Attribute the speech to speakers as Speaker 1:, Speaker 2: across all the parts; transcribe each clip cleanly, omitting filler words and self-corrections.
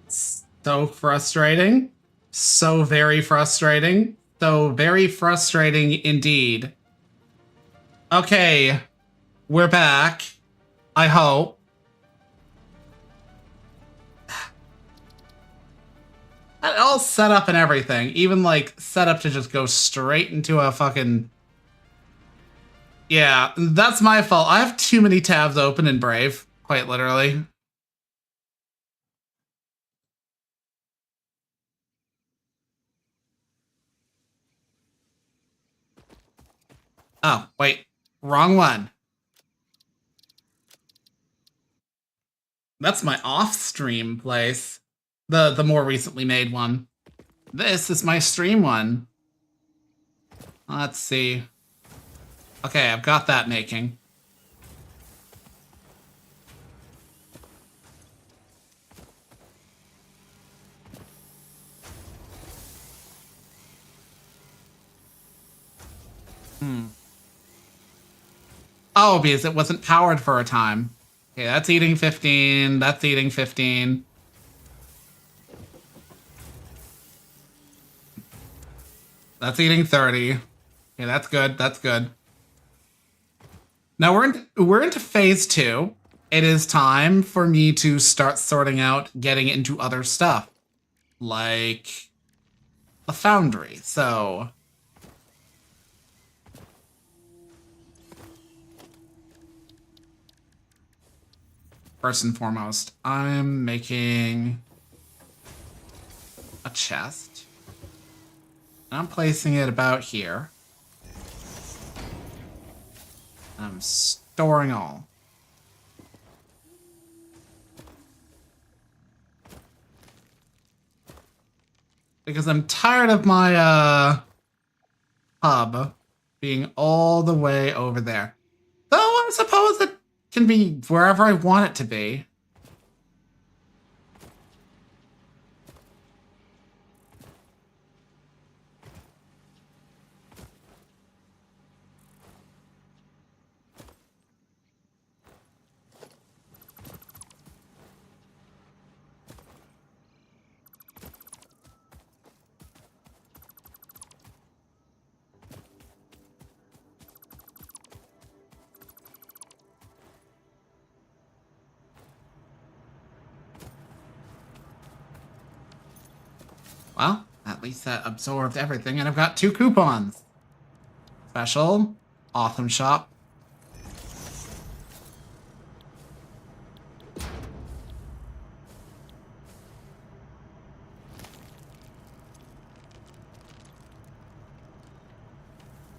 Speaker 1: So frustrating. So very frustrating. So very frustrating indeed. Okay, we're back. I hope. All set up and everything. Even like set up to just go straight into a fucking. Yeah, that's my fault. I have too many tabs open in Brave, quite literally. Oh, wait. Wrong one. That's my off-stream place. The more recently made one. This is my stream one. Let's see. Okay, I've got that making. Oh, because it wasn't powered for a time. Okay, that's eating 15. That's eating 15. That's eating 30. Okay, that's good. That's good. Now we're into phase 2. It is time for me to start sorting out getting into other stuff. Like the foundry. So first and foremost, I'm making a chest. And I'm placing it about here. I'm storing all. Because I'm tired of my hub being all the way over there. Though I suppose it can be wherever I want it to be. Well, at least that absorbed everything, and I've got 2 coupons. Special, awesome shop.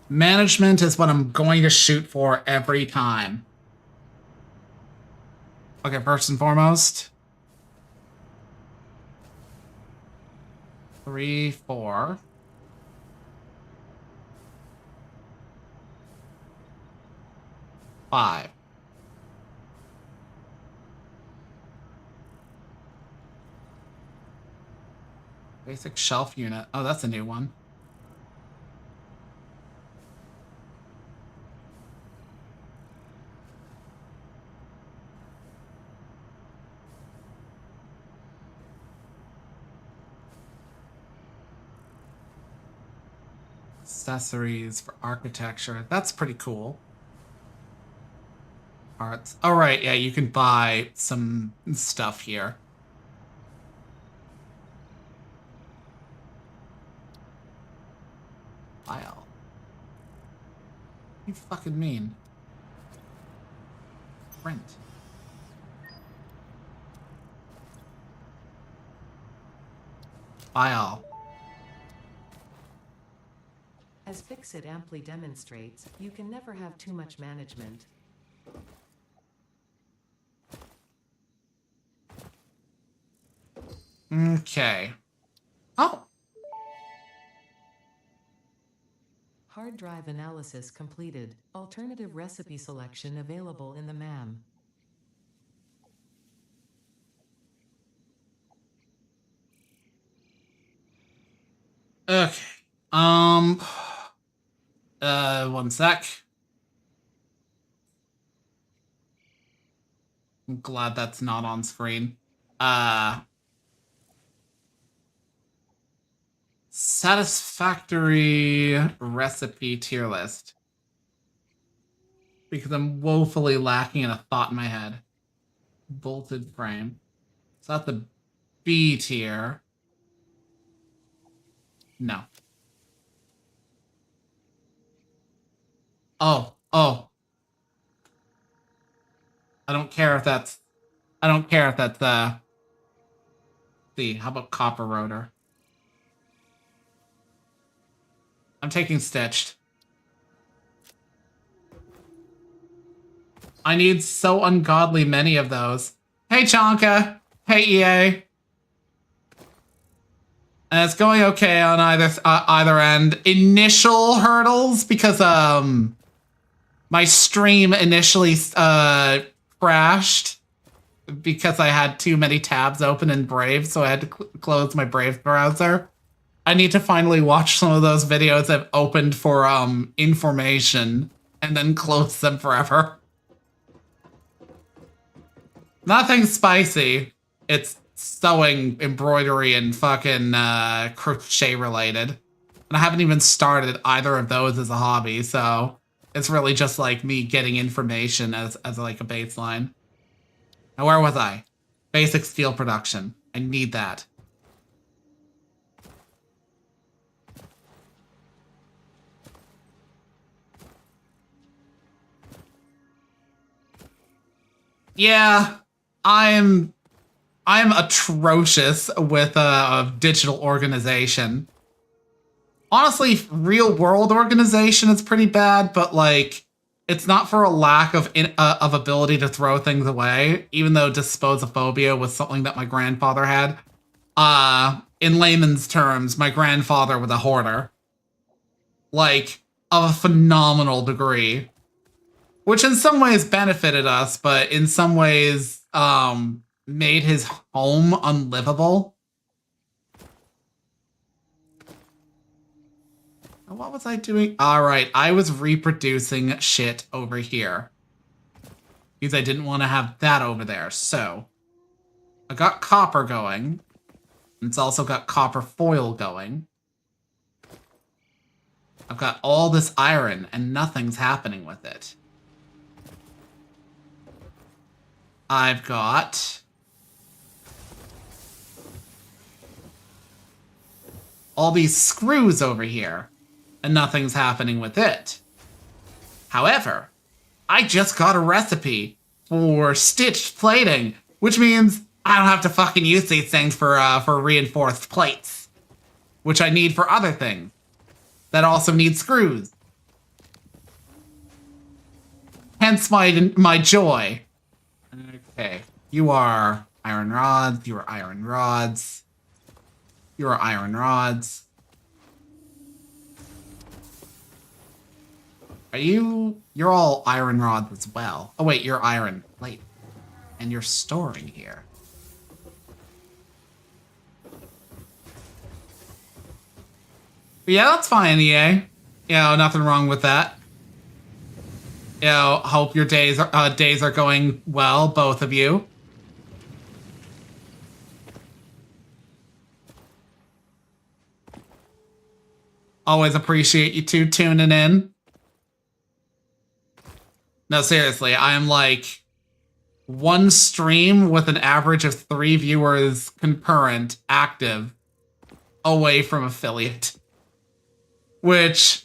Speaker 1: Management is what I'm going to shoot for every time. Okay, first and foremost. 3, 4. 5. Basic shelf unit. Oh, that's a new one. Accessories for architecture. That's pretty cool. Parts. Oh, right. Yeah, you can buy some stuff here. File. What do you fucking mean? Print. File.
Speaker 2: As Fixit amply demonstrates, you can never have too much management.
Speaker 1: Okay. Oh.
Speaker 2: Hard drive analysis completed. Alternative recipe selection available in the MAM.
Speaker 1: Okay. One sec. I'm glad that's not on screen. Satisfactory recipe tier list. Because I'm woefully lacking in a thought in my head. Bolted frame. So that's the B tier. No. Oh. I don't care if that's C. How about copper rotor? I'm taking stitched. I need so ungodly many of those. Hey, Chonka. Hey, EA. And it's going okay on either end. Initial hurdles, because my stream initially crashed because I had too many tabs open in Brave, so I had to close my Brave browser. I need to finally watch some of those videos I've opened for information and then close them forever. Nothing spicy. It's sewing, embroidery, and fucking crochet related. And I haven't even started either of those as a hobby, so it's really just like me getting information as like a baseline. Now, where was I? Basic steel production. I need that. Yeah, I'm atrocious with digital organization. Honestly, real world organization is pretty bad, but like it's not for a lack of ability to throw things away, even though disposophobia was something that my grandfather had. In layman's terms, my grandfather was a hoarder. Like, of a phenomenal degree. Which in some ways benefited us, but in some ways made his home unlivable. What was I doing? All right, I was reproducing shit over here. Because I didn't want to have that over there. So, I got copper going. It's also got copper foil going. I've got all this iron, and nothing's happening with it. I've got all these screws over here, and nothing's happening with it. However, I just got a recipe for stitched plating, which means I don't have to fucking use these things for reinforced plates, which I need for other things that also need screws. Hence my joy. Okay, you are iron rods, you are iron rods, you are iron rods. You're all iron rods as well. Oh wait, you're iron plate. And you're storing here. But yeah, that's fine, EA. You know, nothing wrong with that. You know, hope your days are going well, both of you. Always appreciate you two tuning in. No, seriously, I am like one stream with an average of 3 viewers concurrent, active, away from affiliate. Which,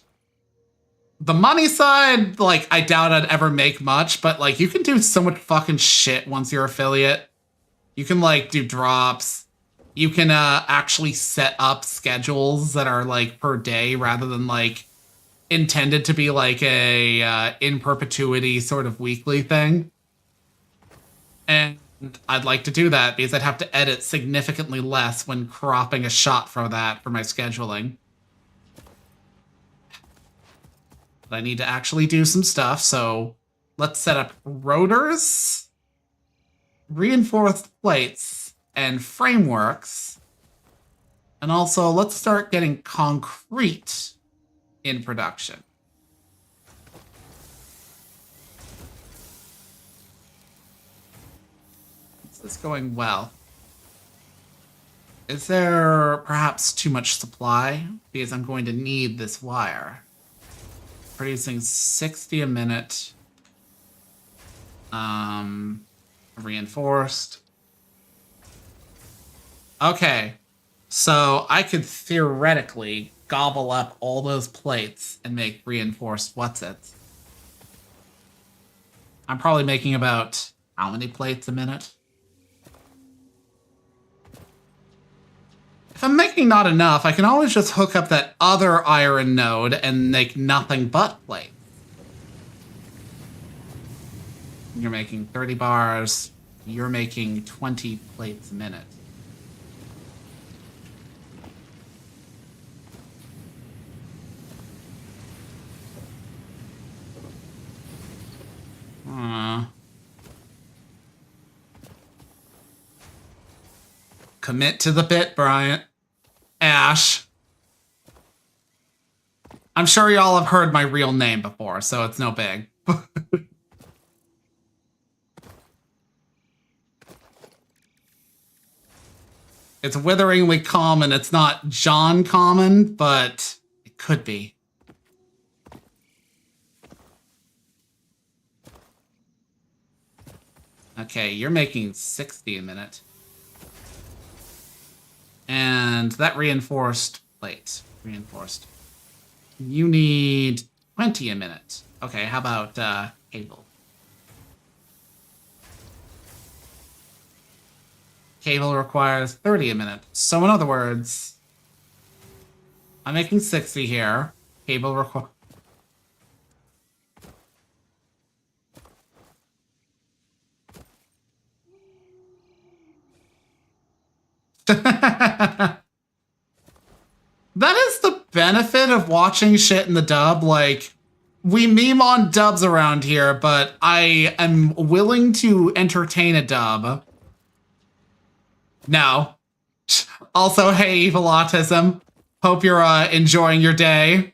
Speaker 1: the money side, like, I doubt I'd ever make much, but like, you can do so much fucking shit once you're affiliate. You can like do drops. You can actually set up schedules that are like per day rather than like intended to be like a in perpetuity sort of weekly thing. And I'd like to do that because I'd have to edit significantly less when cropping a shot for that for my scheduling. But I need to actually do some stuff, so let's set up rotors, reinforced plates, and frameworks. And also, let's start getting concrete in production. Is this going well? Is there perhaps too much supply? Because I'm going to need this wire. Producing 60 a minute. Reinforced. Okay. So I could theoretically gobble up all those plates and make reinforced what's-its. I'm probably making about how many plates a minute? If I'm making not enough, I can always just hook up that other iron node and make nothing but plates. You're making 30 bars. You're making 20 plates a minute. Commit to the bit, Bryant. Ashe. I'm sure y'all have heard my real name before, so it's no big. It's witheringly common. It's not John common, but it could be. Okay, you're making 60 a minute. And that reinforced plate. Reinforced. You need 20 a minute. Okay, how about cable? Cable requires 30 a minute. So in other words, I'm making 60 here. Cable requires... That is the benefit of watching shit in the dub. Like, we meme on dubs around here, but I am willing to entertain a dub. No. Also, hey, Evil Autism. Hope you're enjoying your day.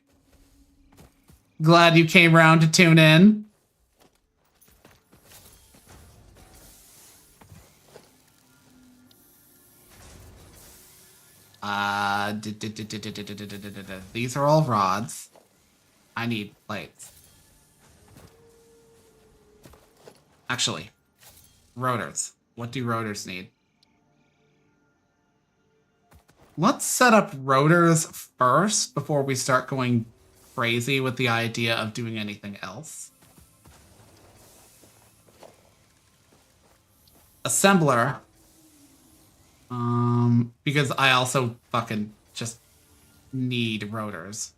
Speaker 1: Glad you came round to tune in. These are all rods. I need plates. Actually, rotors. What do rotors need? Let's set up rotors first before we start going crazy with the idea of doing anything else. Assembler. Because I also fucking just need rotors.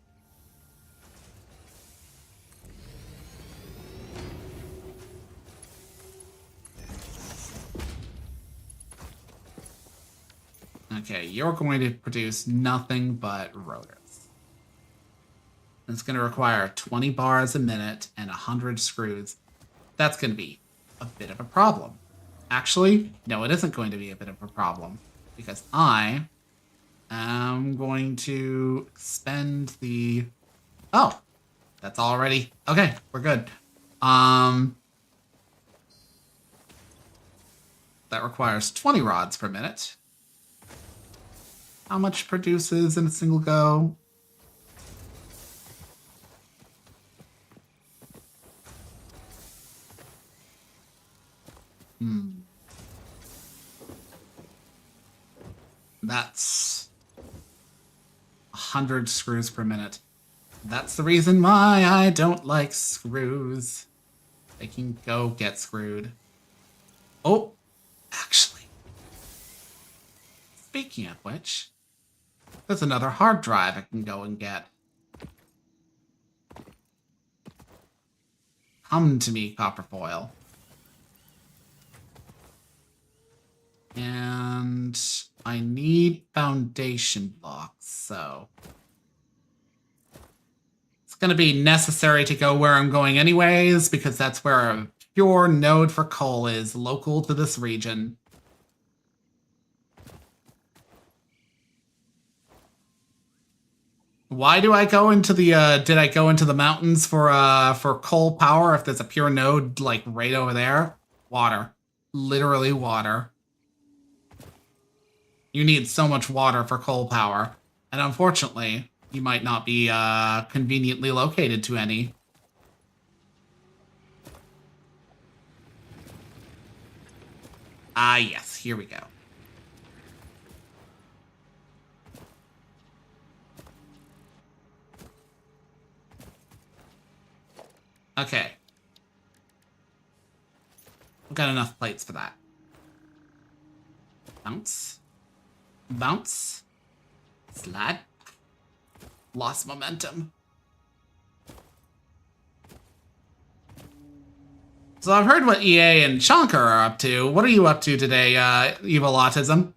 Speaker 1: Okay, you're going to produce nothing but rotors. It's going to require 20 bars a minute and 100 screws. That's going to be a bit of a problem. Actually, no, it isn't going to be a bit of a problem because I am going to expend the... Oh, that's already... Okay, we're good. That requires 20 rods per minute. How much produces in a single go? That's 100 screws per minute. That's the reason why I don't like screws. They can go get screwed. Oh, actually. Speaking of which, there's another hard drive I can go and get. Come to me, Copperfoil. And I need foundation blocks, so... It's going to be necessary to go where I'm going anyways, because that's where a pure node for coal is, local to this region. Why do I go into the, did I go into the mountains for coal power if there's a pure node, like, right over there? Water. Literally water. You need so much water for coal power. And unfortunately, you might not be conveniently located to any. Ah, yes, here we go. Okay. We've got enough plates for that. Bounce. Bounce. Slide. Lost momentum. So I've heard what EA and Shankar are up to. What are you up to today, Evil Autism?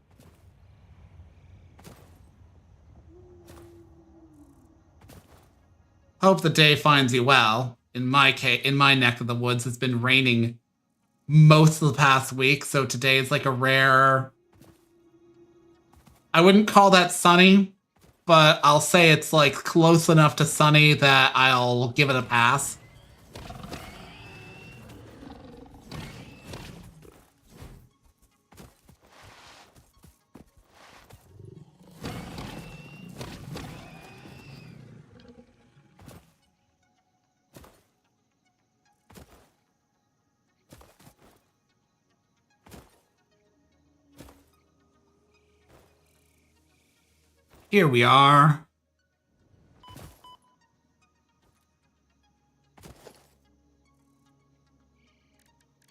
Speaker 1: Hope the day finds you well. In my neck of the woods, it's been raining most of the past week, so today is like a rare... I wouldn't call that sunny, but I'll say it's like close enough to sunny that I'll give it a pass. Here we are.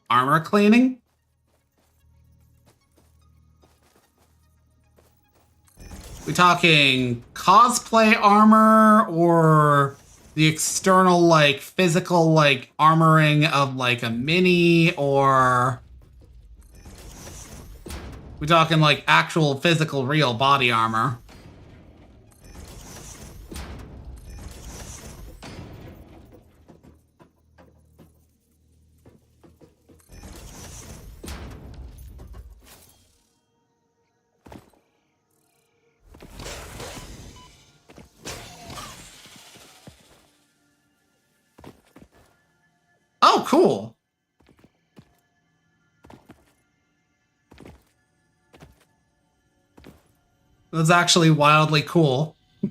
Speaker 1: Armor cleaning? We talking cosplay armor or the external, like, physical, like, armoring of, like, a mini, or... We talking, like, actual physical, real body armor? Oh, cool. That's actually wildly cool.
Speaker 3: We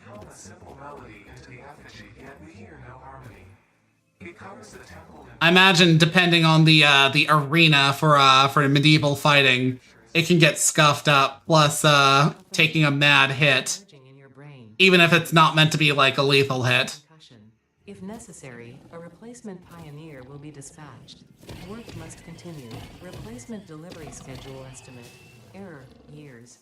Speaker 3: hum a simple melody into the effigy, yet we hear no harmony. It covers the temple.
Speaker 1: I imagine, depending on the arena for medieval fighting, it can get scuffed up. Plus, taking a mad hit,
Speaker 2: Surging in your brain.
Speaker 1: even if it's not meant to be like a lethal hit.
Speaker 2: Concussion. If necessary, a replacement pioneer will be dispatched. Work must continue. Replacement delivery schedule estimate. Error, years.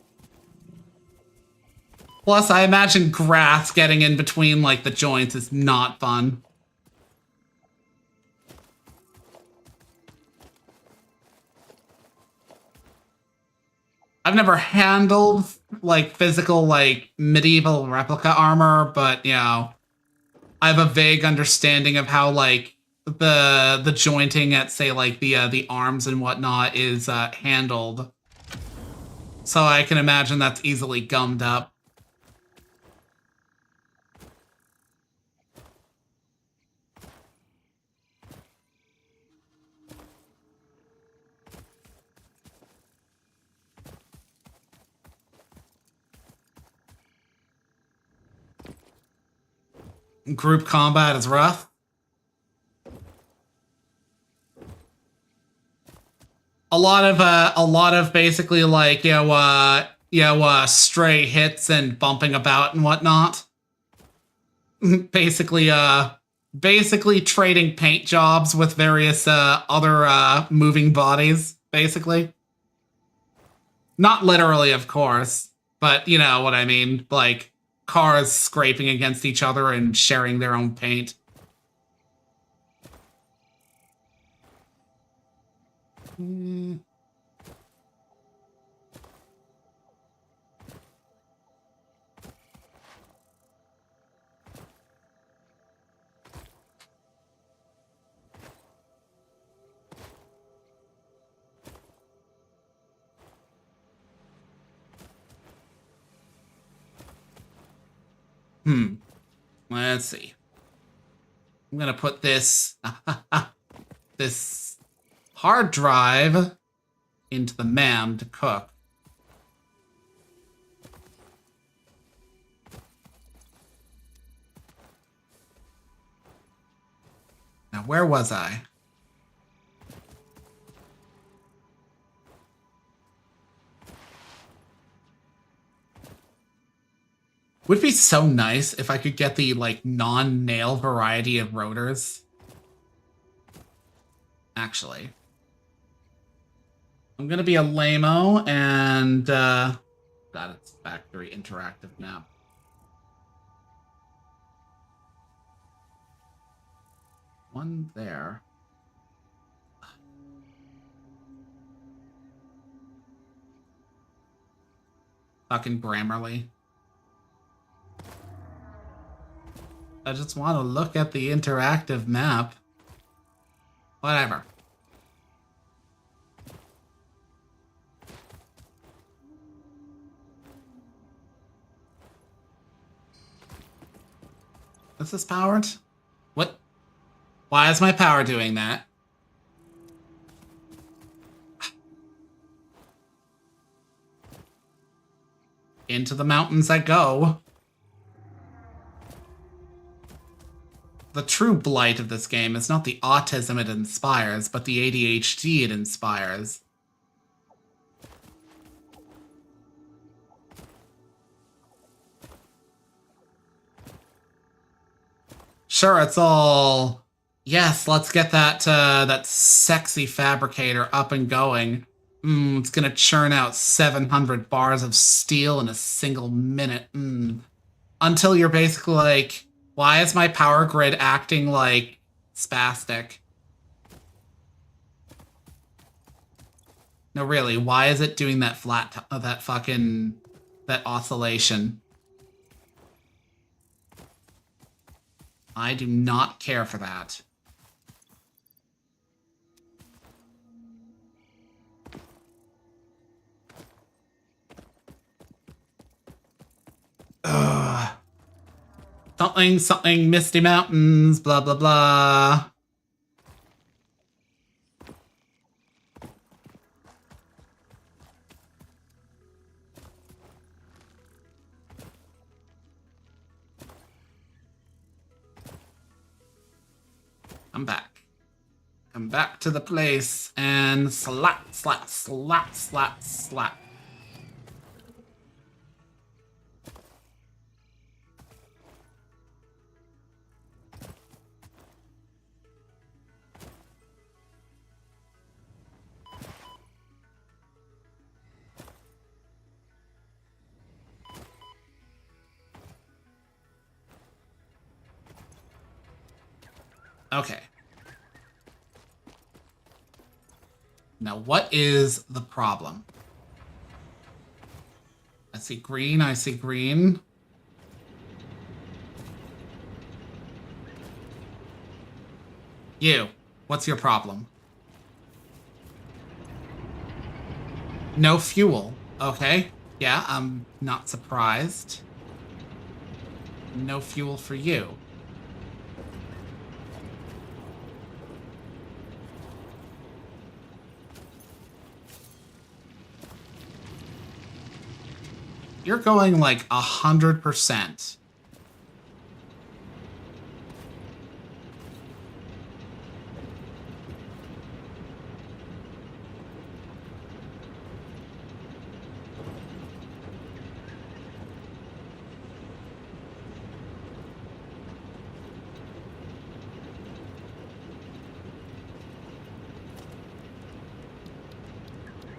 Speaker 1: Plus, I imagine grass getting in between like the joints is not fun. I've never handled like physical like medieval replica armor, but you know, I have a vague understanding of how like the jointing at say like the arms and whatnot is handled. So I can imagine that's easily gummed up. Group combat is rough. A lot of basically like stray hits and bumping about and whatnot. basically trading paint jobs with various other moving bodies, basically. Not literally, of course, but you know what I mean, like cars scraping against each other and sharing their own paint. Let's see. I'm gonna put this this hard drive into the MAM to cook. Now, where was I? Would be so nice if I could get the, like, non-nail variety of rotors. Actually. I'm gonna be a lame-o and, Satisfactory interactive map. One there. Fucking Grammarly. I just want to look at the interactive map. Whatever. Is this powered? What? Why is my power doing that? Into the mountains I go. The true blight of this game is not the autism it inspires, but the ADHD it inspires. Sure, it's all, yes, let's get that sexy fabricator up and going. It's gonna churn out 700 bars of steel in a single minute. Until you're basically like, why is my power grid acting like spastic? No, really, why is it doing that that oscillation? I do not care for that. Ugh. Something, Misty Mountains, blah, blah, blah. I'm back. Come back to the place and slap, slap, slap, slap, slap. Okay. Now, what is the problem? I see green, I see green. You, what's your problem? No fuel. Okay. Yeah, I'm not surprised. No fuel for you. You're going like 100%.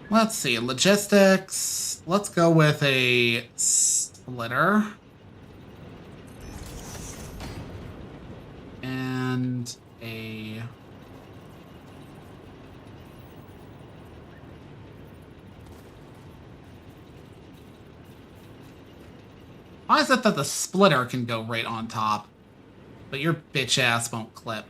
Speaker 1: Let's see, logistics. Let's go with a splitter. And a... Why is it that the splitter can go right on top, but your bitch ass won't clip?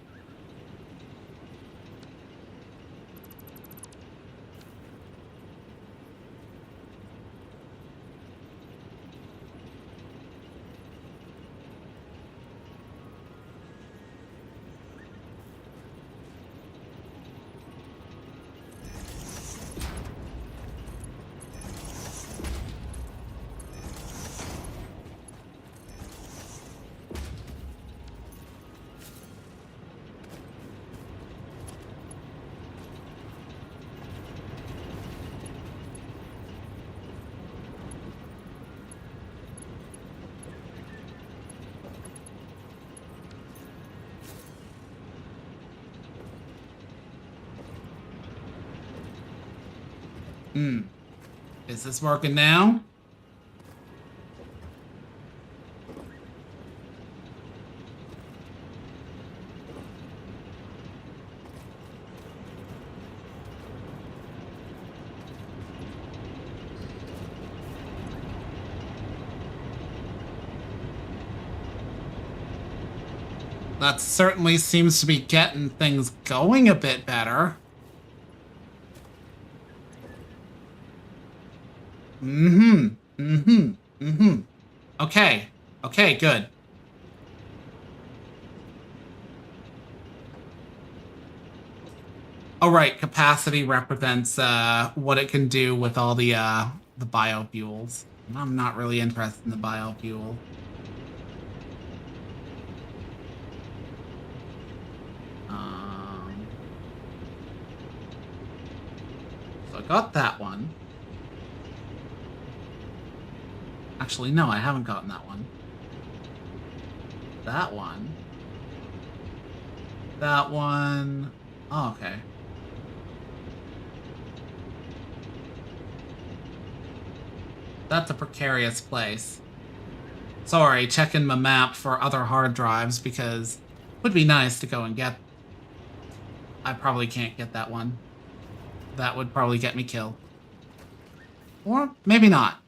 Speaker 1: Is this working now? That certainly seems to be getting things going a bit better. Okay. Okay, good. Oh, right. Capacity represents what it can do with all the biofuels. I'm not really interested in the biofuel. So I got that one. Actually, no, I haven't gotten that one. That one. That one. Oh, okay. That's a precarious place. Sorry, checking my map for other hard drives because it would be nice to go and get. I probably can't get that one. That would probably get me killed. Or maybe not.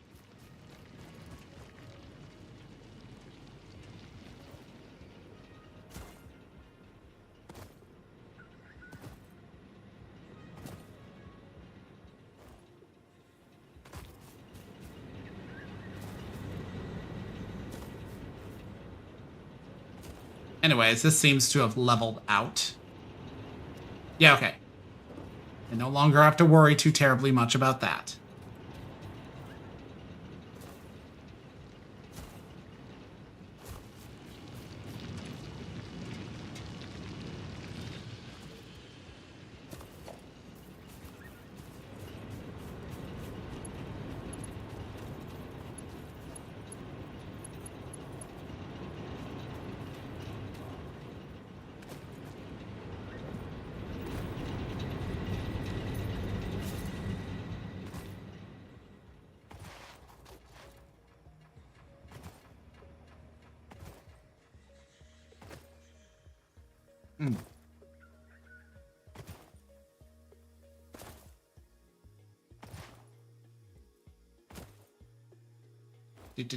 Speaker 1: Anyways, this seems to have leveled out. Yeah, okay. I no longer have to worry too terribly much about that.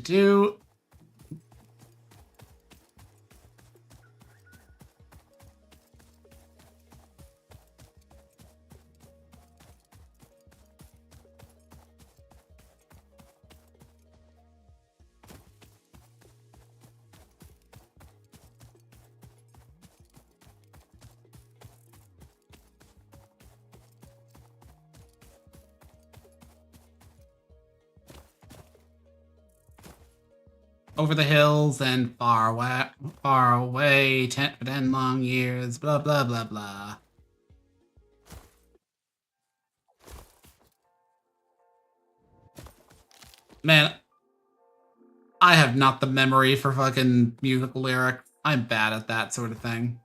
Speaker 1: Do. Over the hills and far away, 10 long years, blah, blah, blah, blah. Man, I have not the memory for fucking musical lyrics. I'm bad at that sort of thing.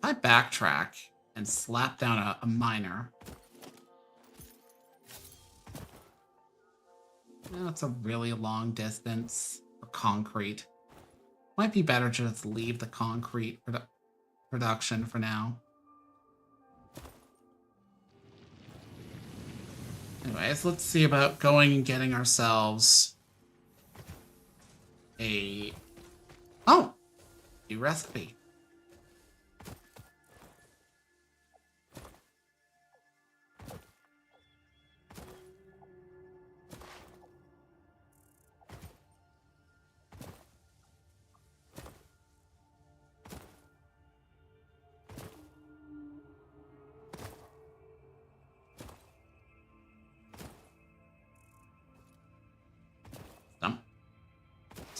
Speaker 1: I backtrack and slap down a miner. That's a really long distance for concrete. Might be better to just leave the concrete production for now. Anyways, let's see about going and getting ourselves a... Oh! New recipe.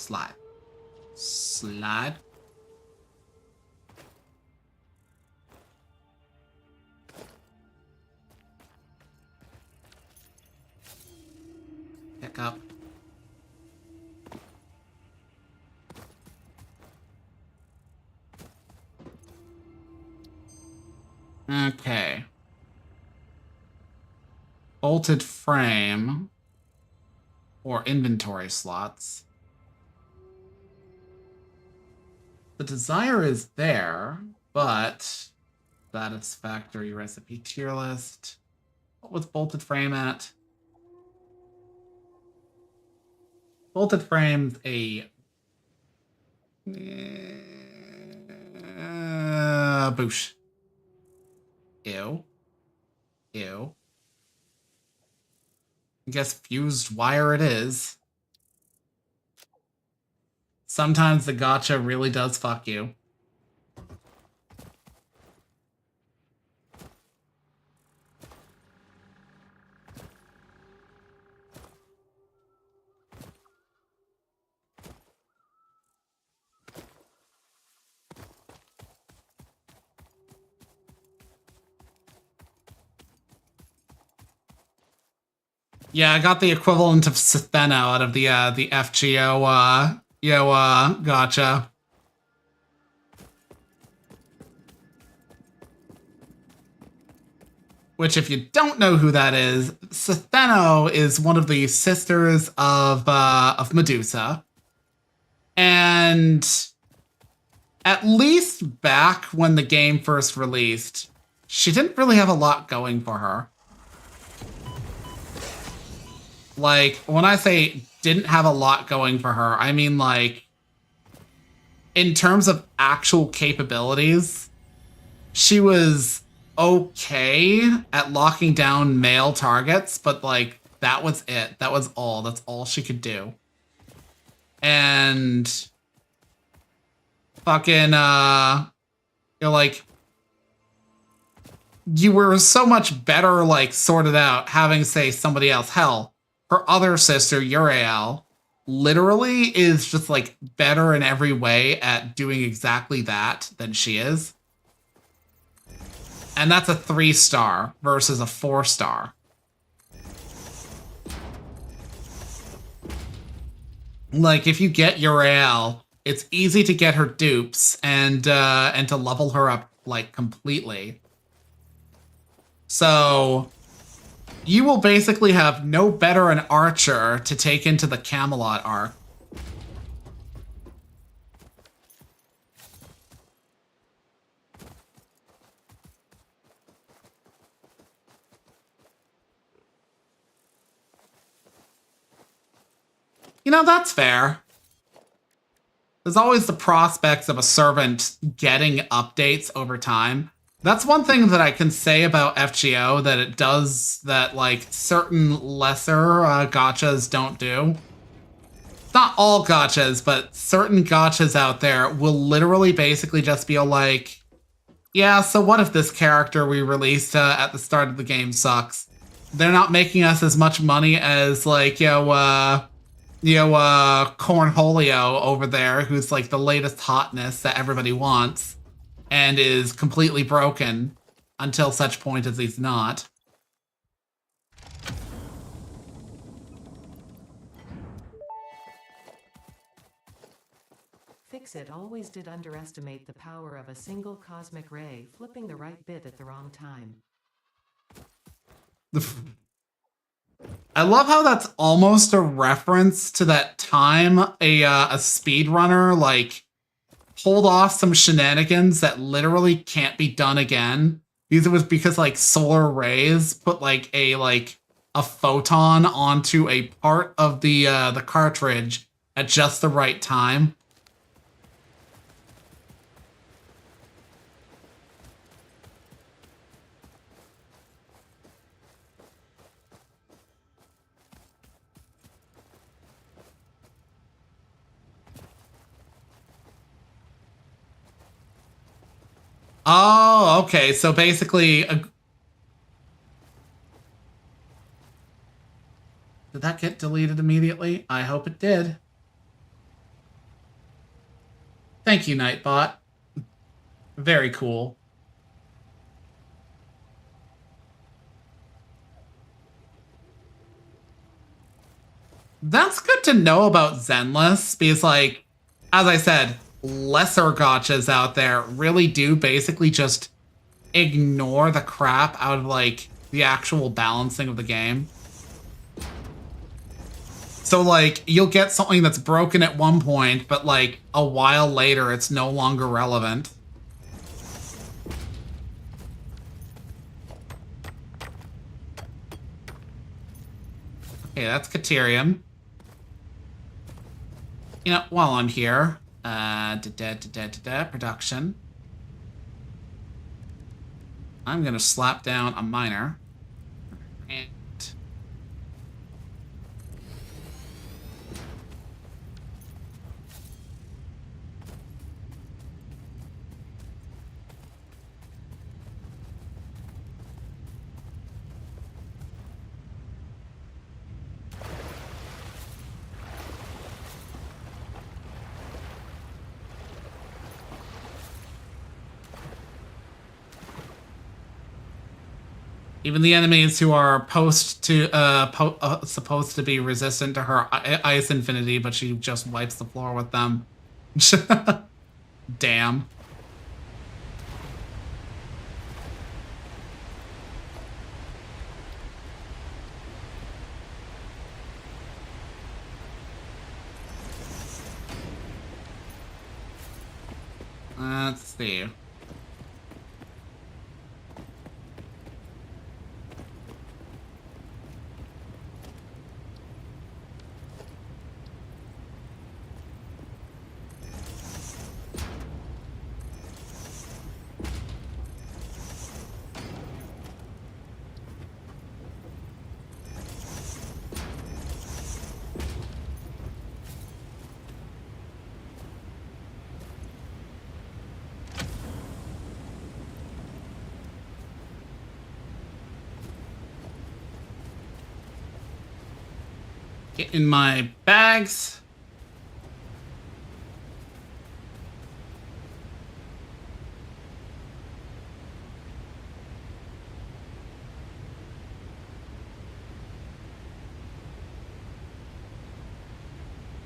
Speaker 1: Slide. Slide. Pick up. Okay. Bolted frame or inventory slots. The desire is there, but Satisfactory recipe tier list. What was bolted frame at? Bolted frame's a boosh. Ew. Ew. I guess fused wire it is. Sometimes the gacha really does fuck you. Yeah, I got the equivalent of Sitheno out of the FGO gacha. Which, if you don't know who that is, Sitheno is one of the sisters of Medusa. And at least back when the game first released, she didn't really have a lot going for her. Like, when I say didn't have a lot going for her, I mean, like, in terms of actual capabilities, she was okay at locking down male targets, but, like, that was it. That was all. That's all she could do. And fucking, you're like, you were so much better, like, sorted out having, say, somebody else. Hell, her other sister, Uriel, literally is just, like, better in every way at doing exactly that than she is. And that's a 3-star versus a 4-star. Like, if you get Uriel, it's easy to get her dupes and to level her up, like, completely. So you will basically have no better an archer to take into the Camelot arc. You know, that's fair. There's always the prospects of a servant getting updates over time. That's one thing that I can say about FGO that it does that, like, certain lesser gachas don't do. Not all gachas, but certain gachas out there will literally basically just be like, yeah, so what if this character we released at the start of the game sucks? They're not making us as much money as, like, Cornholio over there, who's, like, the latest hotness that everybody wants. And is completely broken until such point as he's not.
Speaker 2: Fix-It always did underestimate the power of a single cosmic ray flipping the right bit at the wrong time.
Speaker 1: I love how that's almost a reference to that time a speedrunner, like, pulled off some shenanigans that literally can't be done again. Because it was because, like, solar rays put, like, a photon onto a part of the cartridge at just the right time. Oh, okay. So basically, did that get deleted immediately? I hope it did. Thank you, Nightbot. Very cool. That's good to know about Zenless, because, like, as I said, lesser gotchas out there really do basically just ignore the crap out of, like, the actual balancing of the game. So, like, you'll get something that's broken at one point, but, like, a while later, it's no longer relevant. Okay, that's Caterium. You know, while I'm here, production. I'm gonna slap down a miner. And even the enemies who are supposed to be resistant to her ice infinity, but she just wipes the floor with them. Damn. Let's see. Get in my bags.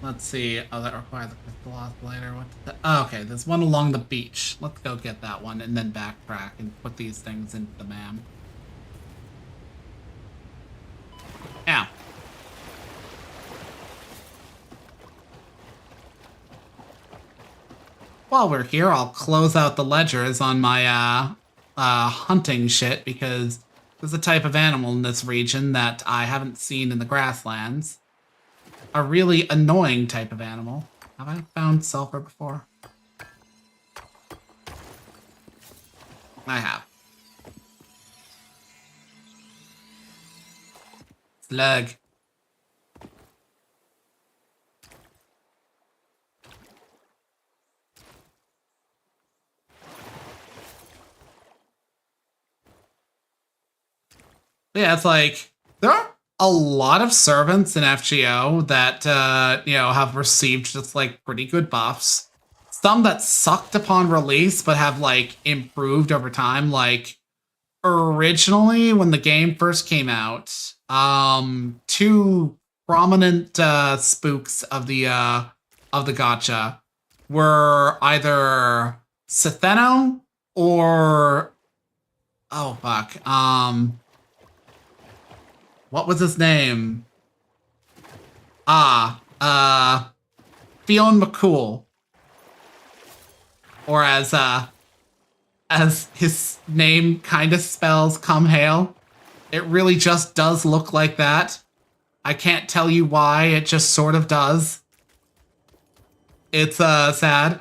Speaker 1: Let's see. Oh, that requires a crystal oscillator. What? Oh, okay, there's one along the beach. Let's go get that one and then backtrack and put these things into the MAM. Ow. While we're here, I'll close out the ledgers on my hunting shit, because there's a type of animal in this region that I haven't seen in the grasslands. A really annoying type of animal. Have I found sulfur before? I have. Slug. Yeah, it's like, there are a lot of servants in FGO that, you know, have received just, like, pretty good buffs. Some that sucked upon release, but have, like, improved over time. Like, originally, when the game first came out, two prominent, spooks of the gacha were either Setheno or, oh, fuck, what was his name? Fionn McCool. Or as his name kind of spells, come hail. It really just does look like that. I can't tell you why, it just sort of does. It's, sad.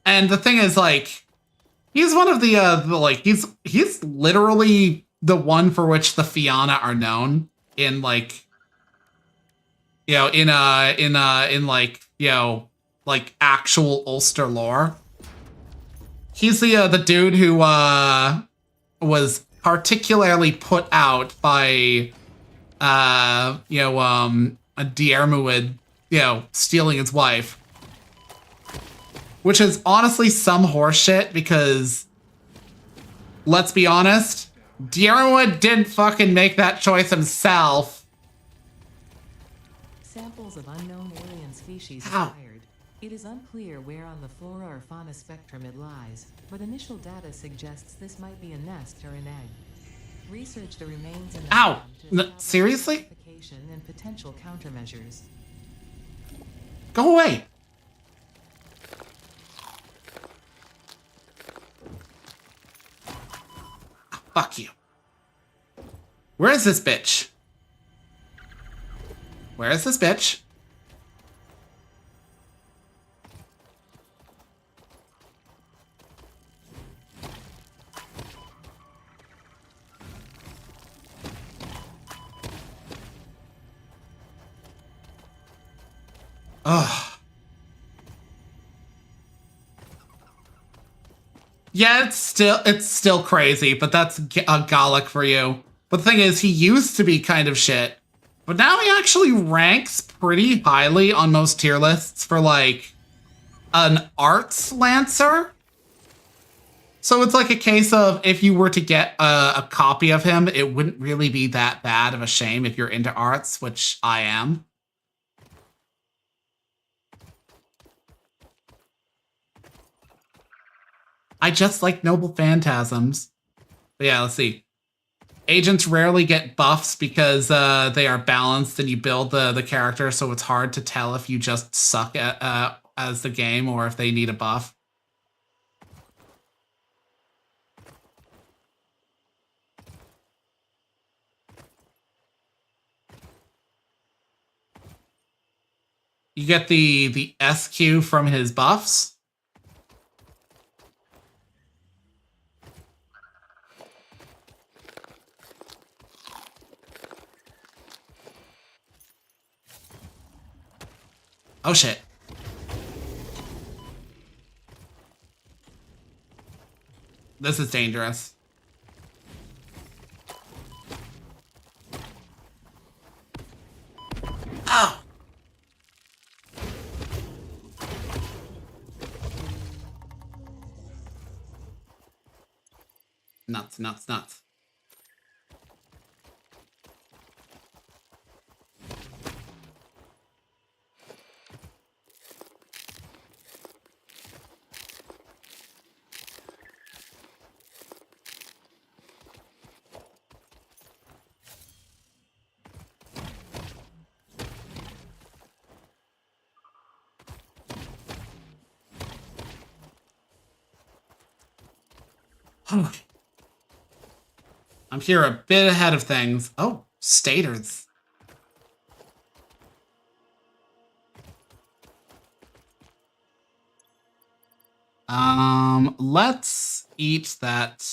Speaker 1: And the thing is, like, he's one of the like, he's literally the one for which the Fianna are known in, like, you know, in like, you know, like actual Ulster lore. He's the dude who was particularly put out by you know, a Diermuid, you know, stealing his wife. Which is honestly some horseshit because, let's be honest, Dierwood didn't fucking make that choice himself.
Speaker 2: Samples of unknown alien species
Speaker 1: Ow.
Speaker 2: acquired. It is unclear where on the flora or fauna spectrum it lies, but initial data suggests this might be a nest or an egg. Research the remains in the
Speaker 1: Ow.
Speaker 2: lab to establish
Speaker 1: Seriously?
Speaker 2: identification and potential countermeasures.
Speaker 1: Go away. Oh, fuck you. Where is this bitch? Where is this bitch? Ugh. Yeah, it's still crazy, but that's a Gallic for you. But the thing is, he used to be kind of shit, but now he actually ranks pretty highly on most tier lists for like an arts lancer. So it's like a case of if you were to get a copy of him, it wouldn't really be that bad of a shame if you're into arts, which I am. I just like noble phantasms. But yeah, let's see. Agents rarely get buffs because they are balanced and you build the character, so it's hard to tell if you just suck at as the game or if they need a buff. You get the SQ from his buffs. Oh shit. This is dangerous. Oh! Nuts, nuts, nuts. I'm here a bit ahead of things. Oh, staters. Let's eat that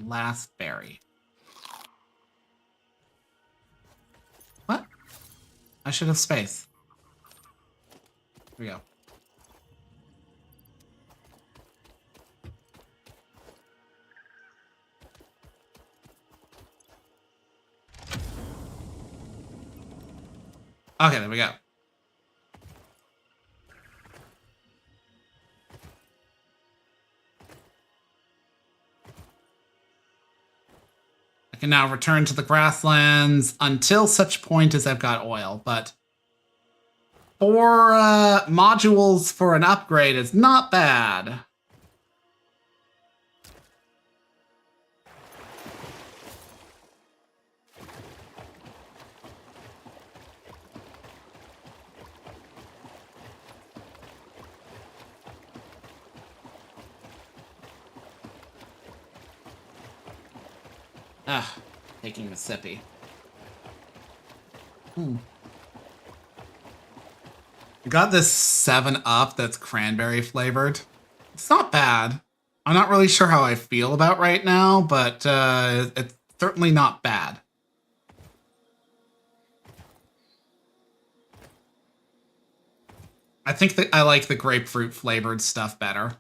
Speaker 1: last berry. What? I should have space. Here we go. Okay, there we go. I can now return to the grasslands until such point as I've got oil, but 4 modules for an upgrade is not bad. Ah, taking a sippy. I got this 7-Up that's cranberry flavored. It's not bad. I'm not really sure how I feel about right now, but it's certainly not bad. I think that I like the grapefruit flavored stuff better.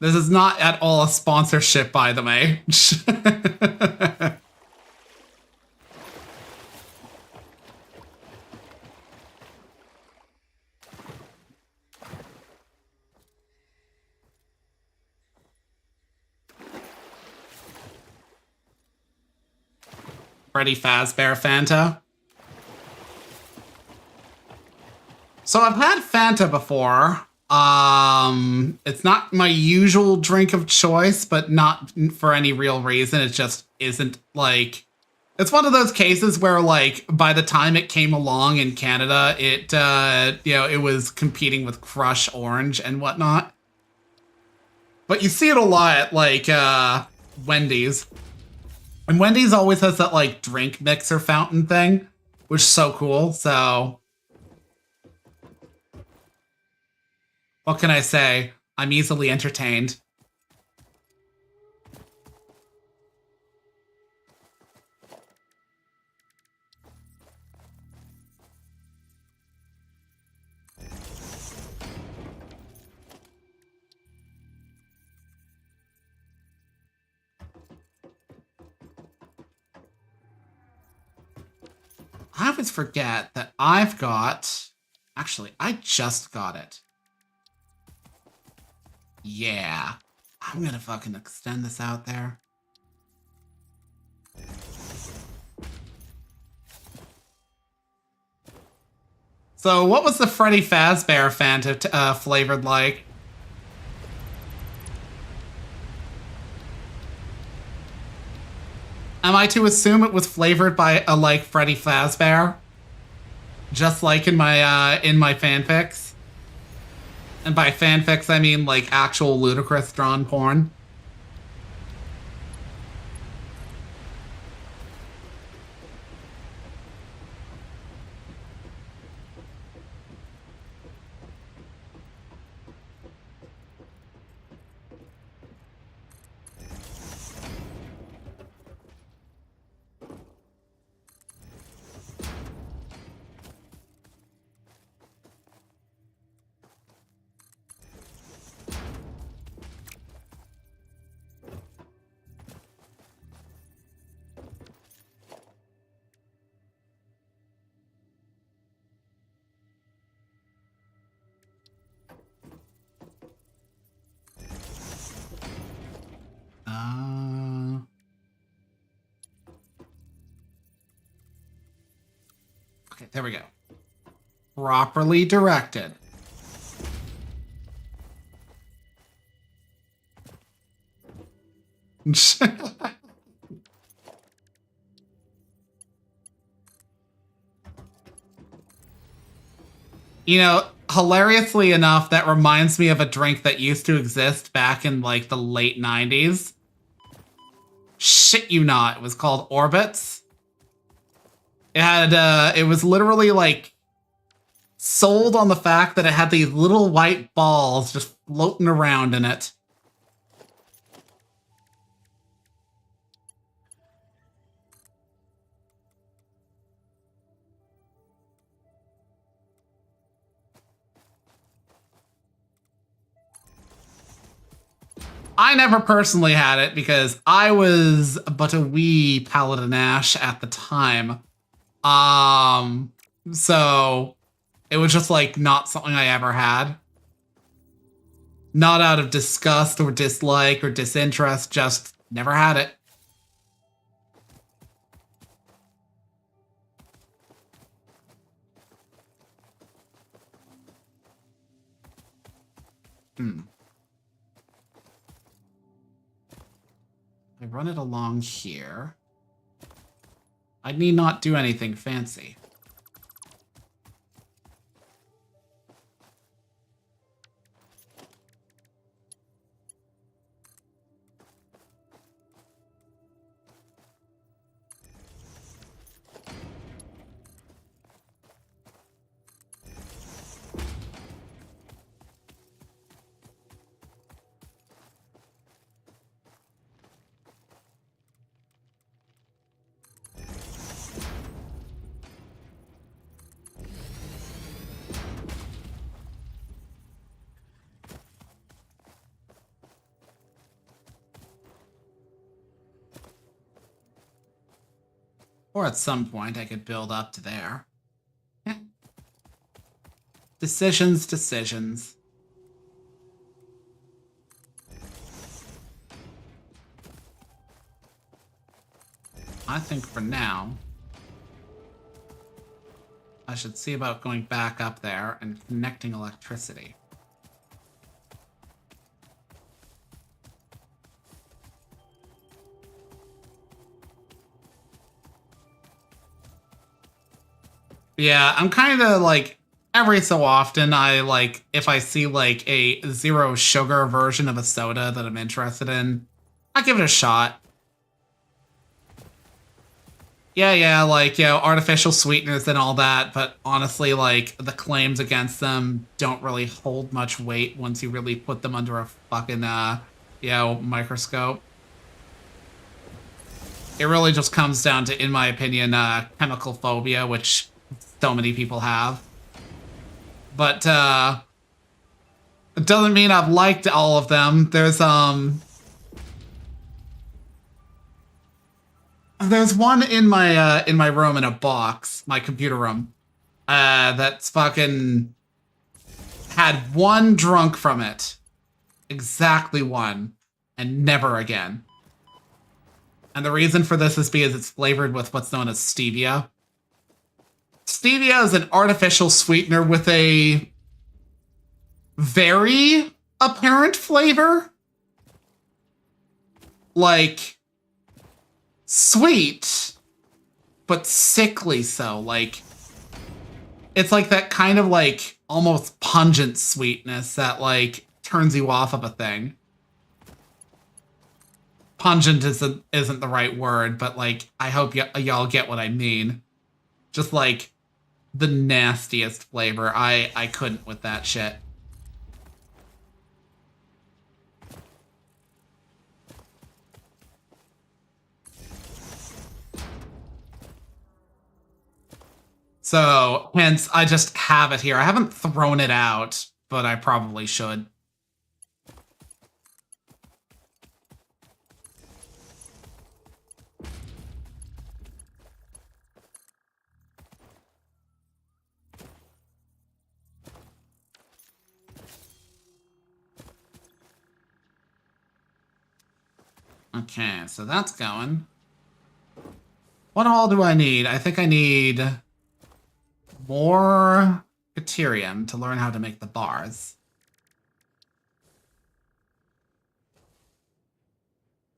Speaker 1: This is not at all a sponsorship, by the way. Freddy Fazbear Fanta. So I've had Fanta before. It's not my usual drink of choice, but not for any real reason. It just isn't like... It's one of those cases where, like, by the time it came along in Canada, it, it was competing with Crush Orange and whatnot. But you see it a lot at, like, Wendy's. And Wendy's always has that, like, drink mixer fountain thing, which is so cool, so... What can I say? I'm easily entertained. I always forget that I've got... Actually, I just got it. Yeah. I'm gonna fucking extend this out there. So what was the Freddy Fazbear Fanta flavored like? Am I to assume it was flavored by like Freddy Fazbear? Just like in my fanfics? And by fanfics, I mean like actual ludicrous drawn porn. Okay, there we go. Properly directed. You know, hilariously enough, that reminds me of a drink that used to exist back in like the late 90s. Shit you not, it was called Orbits. It had, it was literally like sold on the fact that it had these little white balls just floating around in it. I never personally had it because I was but a wee Paladin Ashe at the time. So it was just like not something I ever had. Not out of disgust or dislike or disinterest, just never had it. I run it along here. I need not do anything fancy. Or at some point I could build up to there. Yeah. Decisions, decisions. I think for now, I should see about going back up there and connecting electricity. Yeah, I'm kind of like, every so often I like, if I see like a 0 sugar version of a soda that I'm interested in, I give it a shot. Yeah, like, you know, artificial sweeteners and all that, but honestly, like, the claims against them don't really hold much weight once you really put them under a fucking, you know, microscope. It really just comes down to, in my opinion, chemical phobia, which so many people have. But, it doesn't mean I've liked all of them. There's one in my room in a box, my computer room, that's fucking had one drunk from it, exactly one, and never again. And the reason for this is because it's flavored with what's known as stevia. Stevia is an artificial sweetener with a very apparent flavor, like sweet, but sickly so. Like, it's like that kind of like almost pungent sweetness that like turns you off of a thing. Pungent isn't the right word, but like, I hope y'all get what I mean. Just like the nastiest flavor. I couldn't with that shit. So, hence, I just have it here. I haven't thrown it out, but I probably should. Okay, so that's going. What all do I need? I think I need more Deuterium to learn how to make the bars.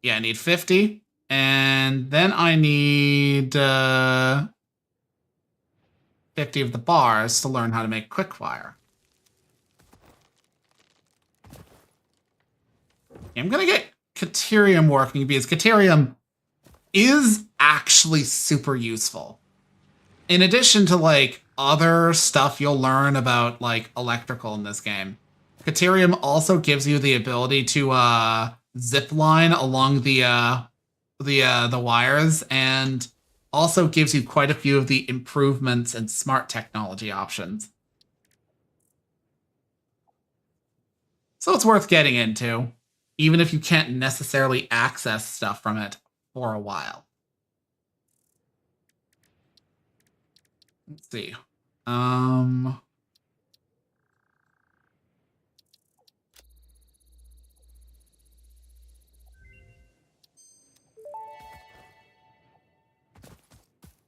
Speaker 1: Yeah, I need 50. And then I need 50 of the bars to learn how to make quickfire. I'm gonna get Deuterium working because Deuterium is actually super useful. In addition to like other stuff you'll learn about like electrical in this game, Deuterium also gives you the ability to zip line along the wires, and also gives you quite a few of the improvements and smart technology options. So it's worth getting into, even if you can't necessarily access stuff from it for a while. Let's see.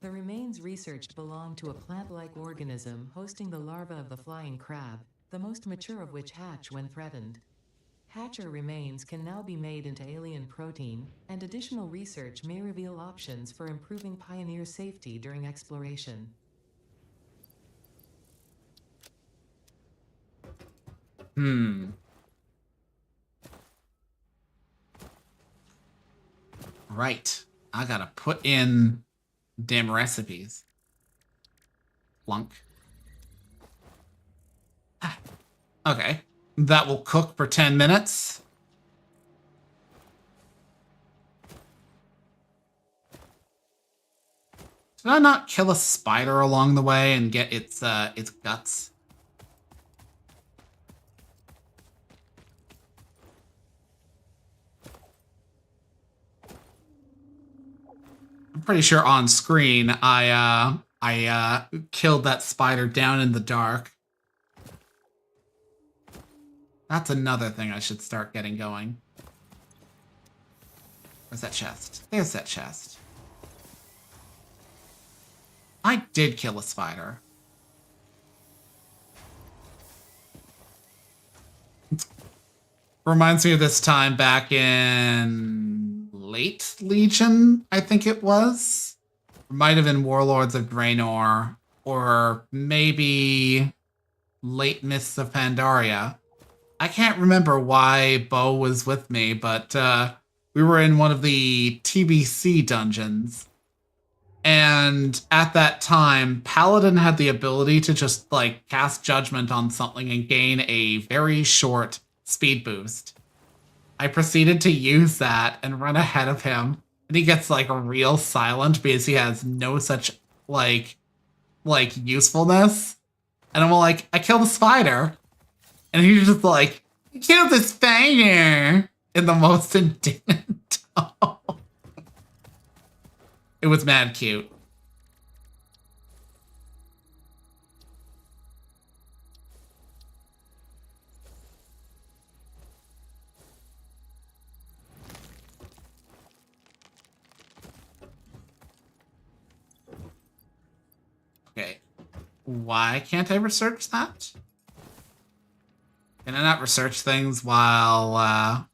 Speaker 2: The remains researched belong to a plant-like organism hosting the larva of the flying crab, the most mature of which hatch when threatened. Hatcher remains can now be made into alien protein, and additional research may reveal options for improving Pioneer safety during exploration.
Speaker 1: Right. I gotta put in damn recipes. Plunk. Okay. That will cook for 10 minutes. Did I not kill a spider along the way and get its guts? I'm pretty sure on screen I killed that spider down in the dark. That's another thing I should start getting going. Where's that chest? There's that chest. I did kill a spider. Reminds me of this time back in late Legion, I think it was. Might have been Warlords of Draenor, or maybe late Mists of Pandaria. I can't remember why Bo was with me, but we were in one of the TBC dungeons. And at that time, Paladin had the ability to just like cast judgment on something and gain a very short speed boost. I proceeded to use that and run ahead of him, and he gets like real silent because he has no such like usefulness. And I'm like, I killed a spider, and he's just like, you killed the spider in the most indignant tone. It was mad cute. Okay. Why can't I research that? Can I not research things while,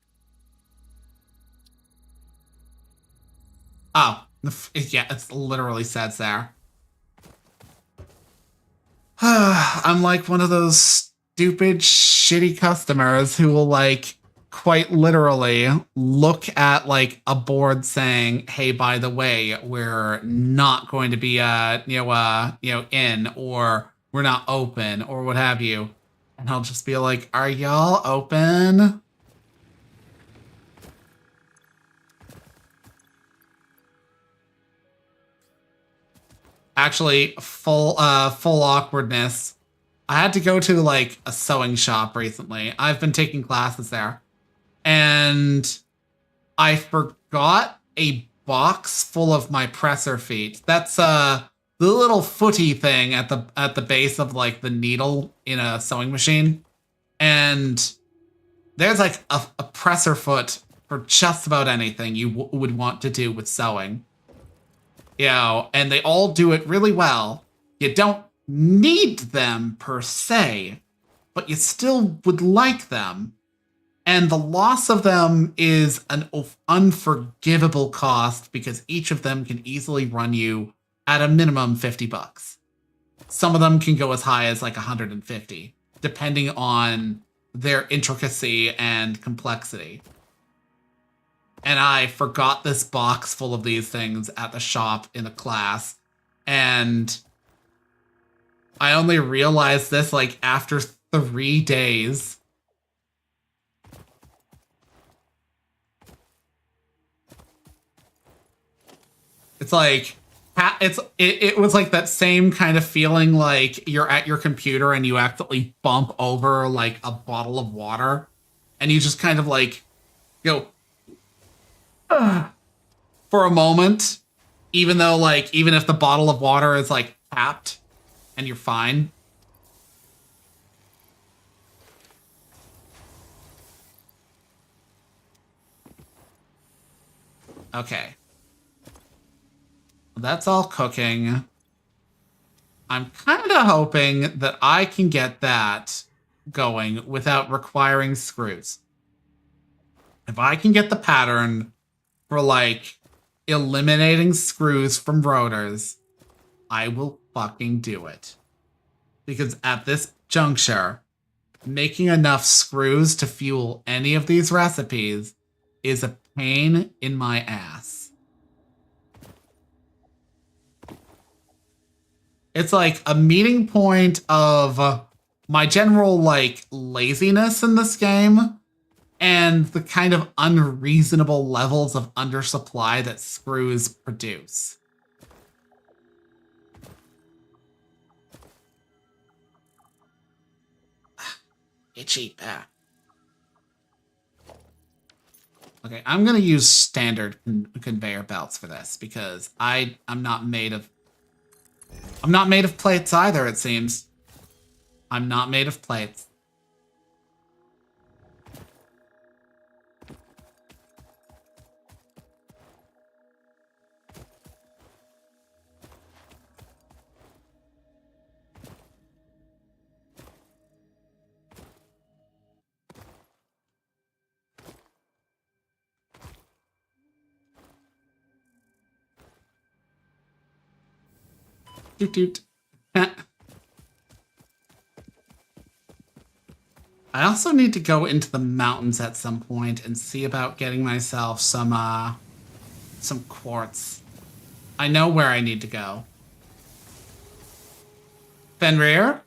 Speaker 1: Oh, yeah, it literally says there. I'm like one of those stupid, shitty customers who will, like, quite literally look at, like, a board saying, hey, by the way, we're not going to be, in, or we're not open, or what have you. And I'll just be like, are y'all open? Actually, full awkwardness. I had to go to like a sewing shop recently. I've been taking classes there. And I forgot a box full of my presser feet. That's the little footy thing at the base of like the needle in a sewing machine. And there's like a presser foot for just about anything you would want to do with sewing. You know, and they all do it really well. You don't need them per se, but you still would like them. And the loss of them is an unforgivable cost because each of them can easily run you at a minimum $50. Some of them can go as high as like 150, depending on their intricacy and complexity. And I forgot this box full of these things at the shop in the class. And I only realized this like after 3 days. It's like, it was like that same kind of feeling like you're at your computer and you accidentally bump over like a bottle of water. And you just kind of like go, for a moment, even though like even if the bottle of water is like tapped and you're fine. Okay. That's all cooking. I'm kind of hoping that I can get that going without requiring screws. If I can get the pattern for like eliminating screws from rotors, I will fucking do it. Because at this juncture, making enough screws to fuel any of these recipes is a pain in my ass. It's like a meeting point of my general like laziness in this game and the kind of unreasonable levels of undersupply that screws produce. Itchy back. Okay, Okay, I'm gonna use standard conveyor belts for this because I'm not made of plates either, it seems. I'm not made of plates. Doot doot. I also need to go into the mountains at some point and see about getting myself some quartz. I know where I need to go. Fenrir?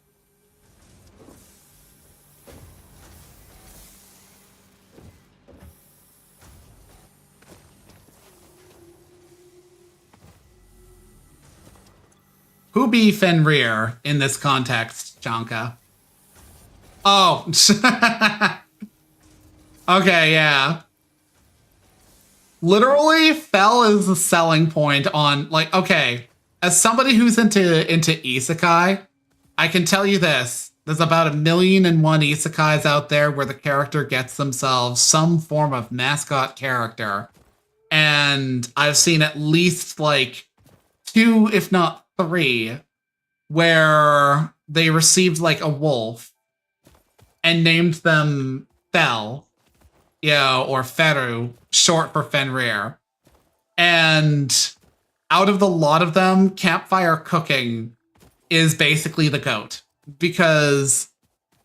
Speaker 1: Who be Fenrir in this context, Jonka? Oh. Okay, yeah. Literally, Fel is the selling point on, like, okay, as somebody who's into isekai, I can tell you this. There's about 1,000,001 isekais out there where the character gets themselves some form of mascot character. And I've seen at least, like, 2, if not 3, where they received, like, a wolf and named them Fel, or Feru, short for Fenrir. And out of the lot of them, campfire cooking is basically the GOAT. Because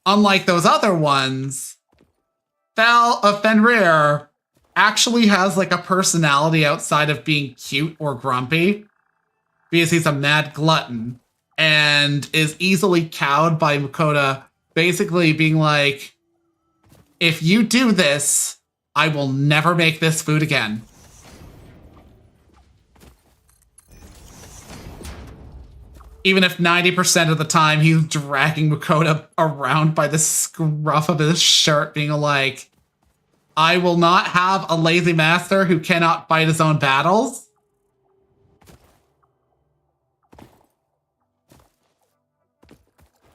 Speaker 1: unlike those other ones, Fenrir actually has like a personality outside of being cute or grumpy. Because he's a mad glutton and is easily cowed by Makoto basically being like, if you do this, I will never make this food again. Even if 90% of the time he's dragging Makoto around by the scruff of his shirt, being like, I will not have a lazy master who cannot fight his own battles.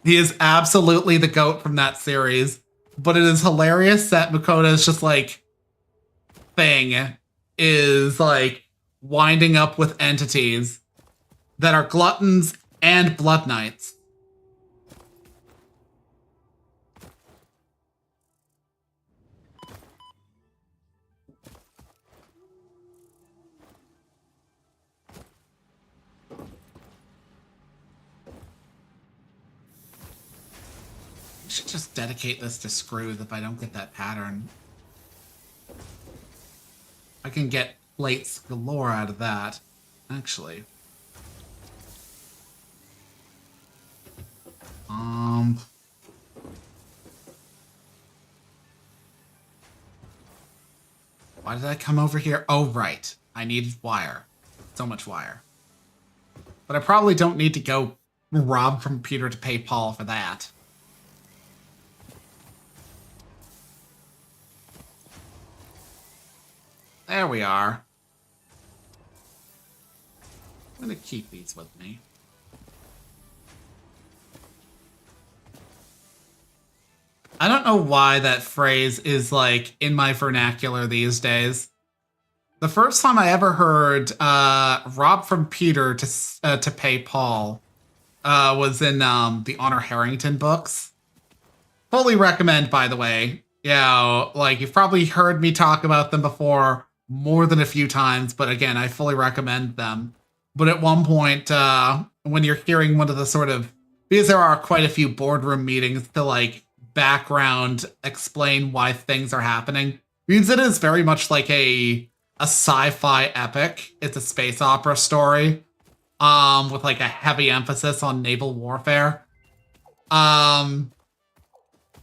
Speaker 1: He is absolutely the GOAT from that series. But it is hilarious that Makoto's just like thing is like winding up with entities that are gluttons and blood knights. I should just dedicate this to screws if I don't get that pattern. I can get plates galore out of that, actually. Why did I come over here? Oh, right. I needed wire. So much wire. But I probably don't need to go rob from Peter to pay Paul for that. There we are. I'm gonna keep these with me. I don't know why that phrase is, like, in my vernacular these days. The first time I ever heard rob from Peter to pay Paul was in the Honor Harrington books. Fully recommend, by the way. Yeah, like, you've probably heard me talk about them before more than a few times, but again, I fully recommend them. But at one point, when you're hearing one of the sort of... Because there are quite a few boardroom meetings to, like, background explain why things are happening. Because it is very much like a sci-fi epic. It's a space opera story with like a heavy emphasis on naval warfare.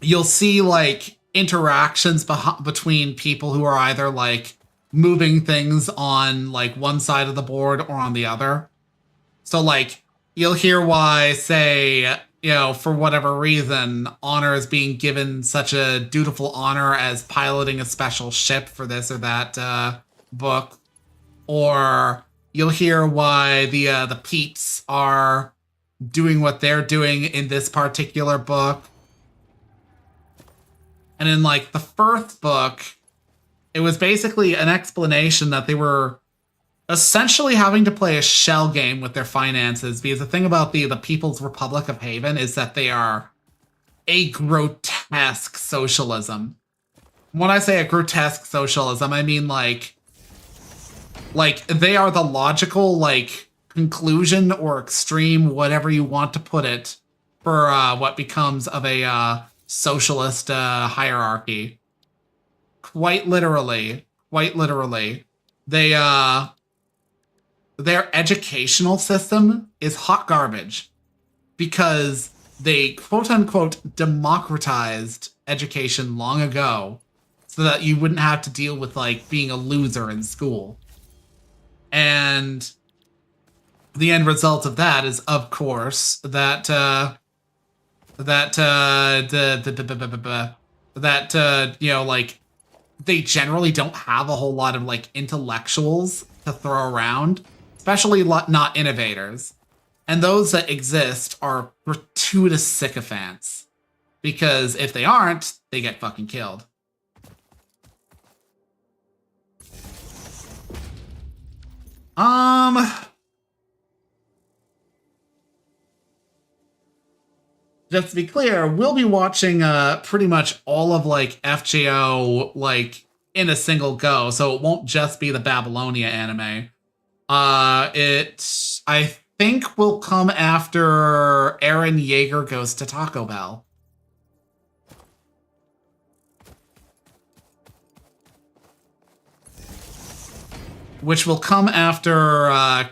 Speaker 1: You'll see like interactions between people who are either like moving things on like one side of the board or on the other. So like you'll hear why, say, you know, for whatever reason, honor is being given such a dutiful honor as piloting a special ship for this or that book. Or you'll hear why the peeps are doing what they're doing in this particular book. And in like the first book, it was basically an explanation that they were essentially having to play a shell game with their finances, because the thing about the People's Republic of Haven is that they are a grotesque socialism. When I say a grotesque socialism, I mean like they are the logical like conclusion or extreme, whatever you want to put it, for what becomes of a socialist hierarchy. Quite literally, they their educational system is hot garbage because they quote unquote democratized education long ago so that you wouldn't have to deal with like being a loser in school. And the end result of that is, of course, that you know, like, they generally don't have a whole lot of like intellectuals to throw around, especially not innovators. And those that exist are gratuitous sycophants, because if they aren't, they get fucking killed. Just to be clear, we'll be watching pretty much all of like FGO like in a single go, so it won't just be the Babylonia anime. It I think will come after Eren Yeager Goes to Taco Bell. Which will come after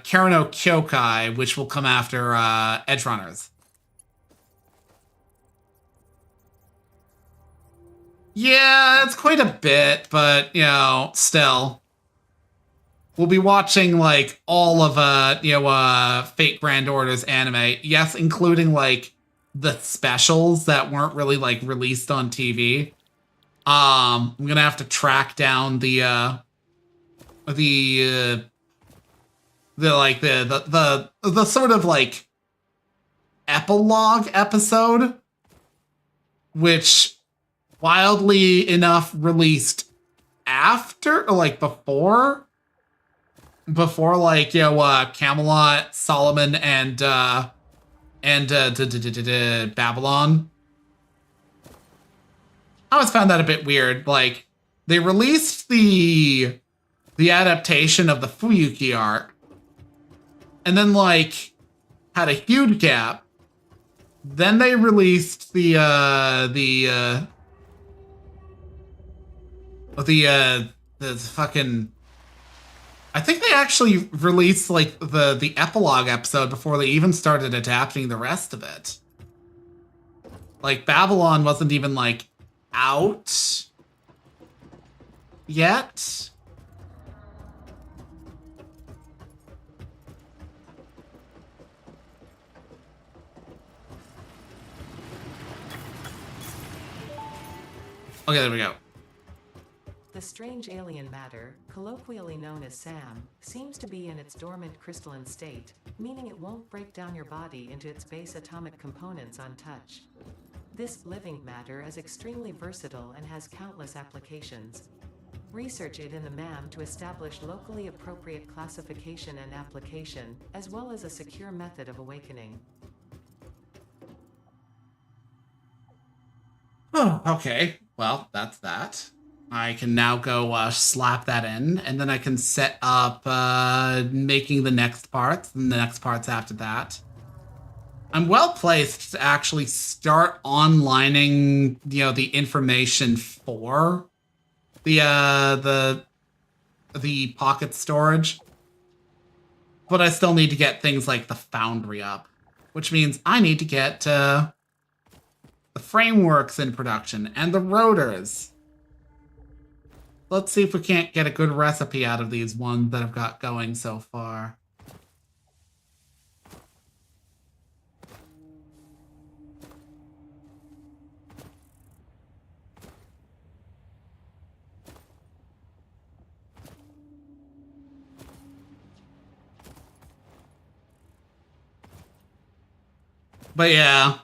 Speaker 1: Karano Kyokai, which will come after Edge Runners. Yeah, it's quite a bit, but, you know, still. We'll be watching, like, all of, Fate Grand Order's anime. Yes, including, like, the specials that weren't really, like, released on TV. I'm gonna have to track down the sort of, like, epilogue episode, which, wildly enough, released after, or like before like, you know, Camelot, Solomon, and Babylon. I always found that a bit weird. Like, they released the adaptation of the Fuyuki arc, and then like had a huge gap. Then they released the fucking, I think they actually released like the epilogue episode before they even started adapting the rest of it. Like, Babylon wasn't even like out yet. Okay, there we go.
Speaker 2: The strange alien matter, colloquially known as SAM, seems to be in its dormant crystalline state, meaning it won't break down your body into its base atomic components on touch. This living matter is extremely versatile and has countless applications. Research it in the MAM to establish locally appropriate classification and application, as well as a secure method of awakening.
Speaker 1: Oh, okay. Well, that's that. I can now go slap that in, and then I can set up making the next parts, and the next parts after that. I'm well placed to actually start onlining, you know, the information for the pocket storage, but I still need to get things like the Foundry up, which means I need to get the frameworks in production and the rotors. Let's see if we can't get a good recipe out of these ones that I've got going so far. But yeah,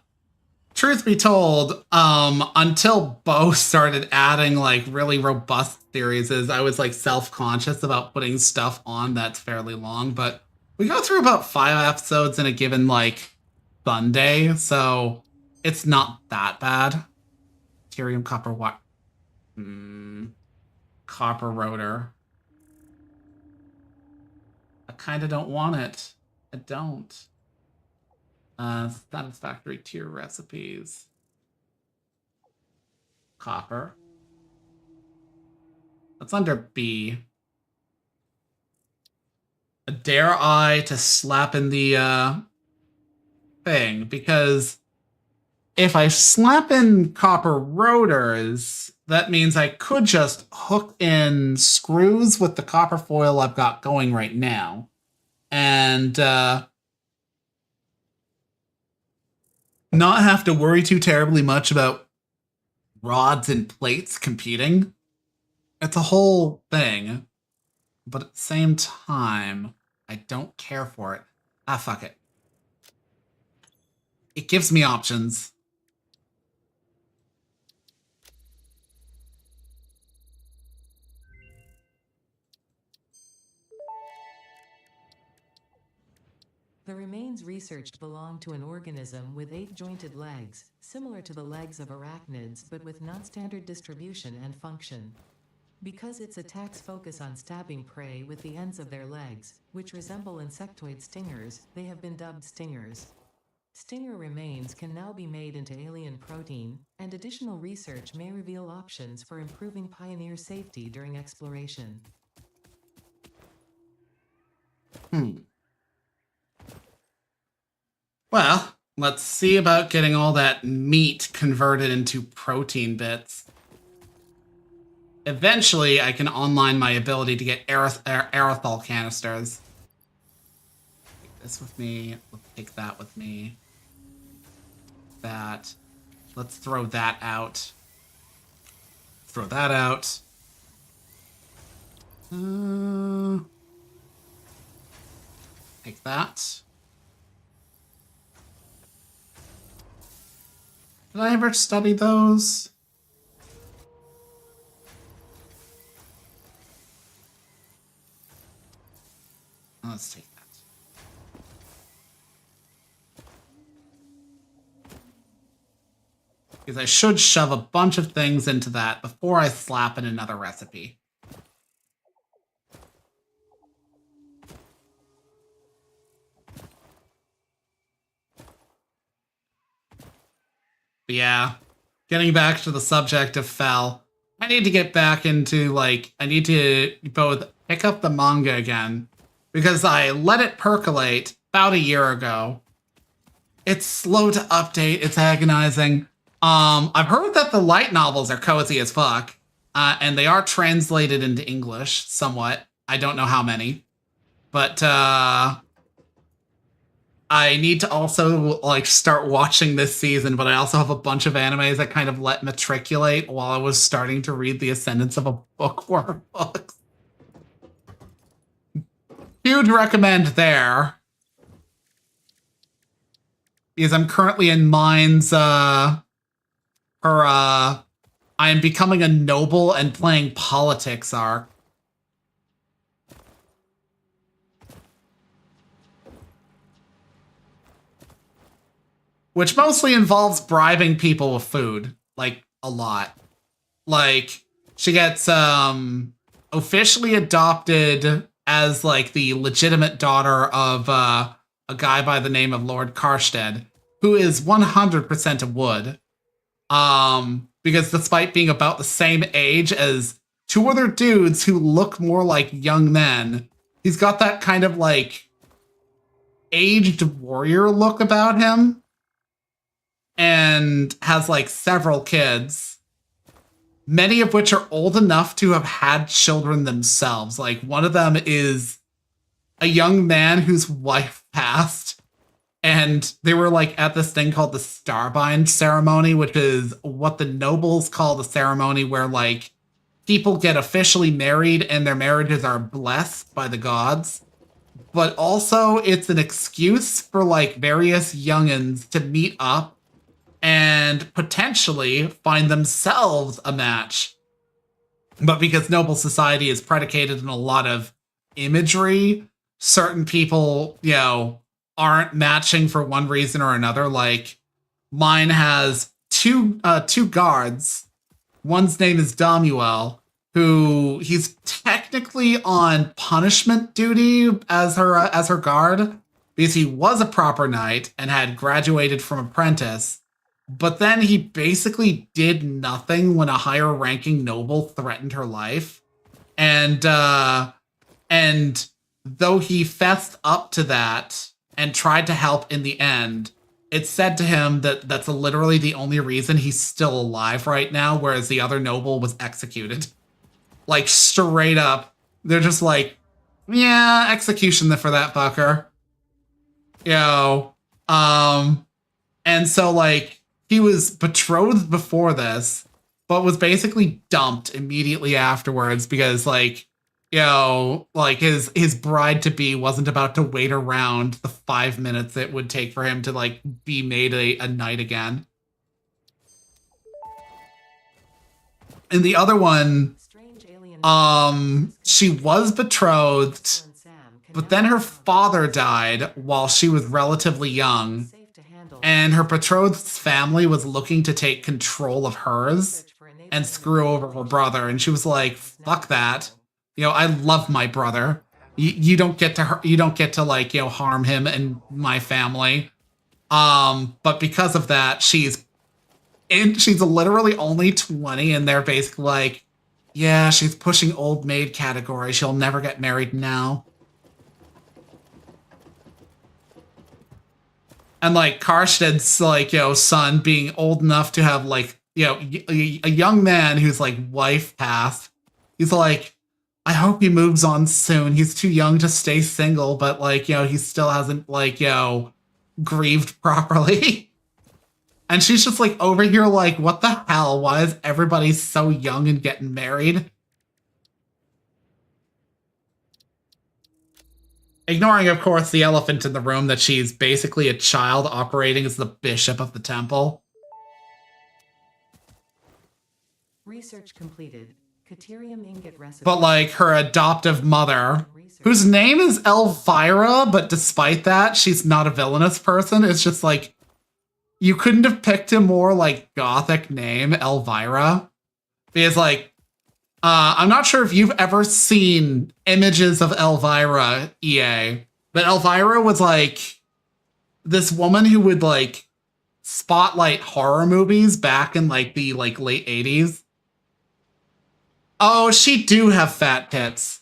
Speaker 1: truth be told, until Bo started adding like really robust series, I was like self-conscious about putting stuff on that's fairly long. But we go through about 5 episodes in a given like Sunday, so it's not that bad. Tyrium copper what? Copper rotor. I kind of don't want it. I don't. Satisfactory tier recipes. Copper. That's under B. Dare I to slap in the thing? Because if I slap in copper rotors, that means I could just hook in screws with the copper foil I've got going right now. And not have to worry too terribly much about rods and plates competing. It's a whole thing. But at the same time, I don't care for it. Ah, fuck it. It gives me options.
Speaker 2: The remains researched belong to an organism with 8 jointed legs, similar to the legs of arachnids but with non-standard distribution and function. Because its attacks focus on stabbing prey with the ends of their legs, which resemble insectoid stingers, they have been dubbed stingers. Stinger remains can now be made into alien protein, and additional research may reveal options for improving pioneer safety during exploration.
Speaker 1: Well, let's see about getting all that meat converted into protein bits. Eventually, I can online my ability to get aerosol canisters. Take this with me. Let's take that with me. That. Let's throw that out. Throw that out. Take that. Did I ever study those? Let's take that. Because I should shove a bunch of things into that before I slap in another recipe. But yeah, getting back to the subject of Fel, I need to get back into, like, I need to both pick up the manga again, because I let it percolate about a year ago. It's slow to update, it's agonizing. I've heard that the light novels are cozy as fuck, and they are translated into English somewhat. I don't know how many, but I need to also like start watching this season, but I also have a bunch of animes that kind of let matriculate while I was starting to read The Ascendance of a Bookworm books. Huge recommend there. Because I'm currently in Mines, I am becoming a noble and playing politics arc. Which mostly involves bribing people with food. Like, a lot. Like, she gets, officially adopted as, like, the legitimate daughter of, a guy by the name of Lord Karstead, who is 100% a wood. Because despite being about the same age as 2 other dudes who look more like young men, he's got that kind of, like, aged warrior look about him. And has, like, several kids. Many of which are old enough to have had children themselves. Like, one of them is a young man whose wife passed. And they were, like, at this thing called the Starbind ceremony, which is what the nobles call the ceremony where, like, people get officially married and their marriages are blessed by the gods. but also it's an excuse for like various youngins to meet up and potentially find themselves a match. But because noble society is predicated on a lot of imagery, certain people, you know, aren't matching for one reason or another. Like mine has two guards. One's name is Damuel, who he's technically on punishment duty as her guard because he was a proper knight and had graduated from apprentice. But then he basically did nothing when a higher ranking noble threatened her life. And though he fessed up to that and tried to help in the end, it's said to him that that's literally the only reason he's still alive right now, whereas the other noble was executed. Like, straight up. They're just like, yeah, execution for that fucker. And so, like, he was betrothed before this, but was basically dumped immediately afterwards because, like, like his bride-to-be wasn't about to wait around the 5 minutes it would take for him to, like, be made a knight again. And the other one, she was betrothed, but then her father died while she was relatively young. And her betrothed's family was looking to take control of hers and screw over her brother. And she was like, fuck that. I love my brother. You don't get to like, harm him and my family. But because of that, she's literally only 20 and they're basically like, yeah, she's pushing old maid category. She'll never get married now. And, like, Karsted's, like, son being old enough to have, like, a young man who's, like, wife path. He's like, I hope he moves on soon. He's too young to stay single, but, like, he still hasn't, like, grieved properly. And she's just, like, over here, like, what the hell? Why is everybody so young and getting married? Ignoring, of course, the elephant in the room that she's basically a child operating as the bishop of the temple.
Speaker 2: Research completed. Caterium ingot recipe.
Speaker 1: But, like, her adoptive mother, whose name is Elvira, but despite that, she's not a villainous person. It's just, like, you couldn't have picked a more, like, gothic name, Elvira. Because, like, I'm not sure if you've ever seen images of Elvira, EA, but Elvira was, like, this woman who would, like, spotlight horror movies back in, like, the, like, late 80s. Oh, she do have fat tits.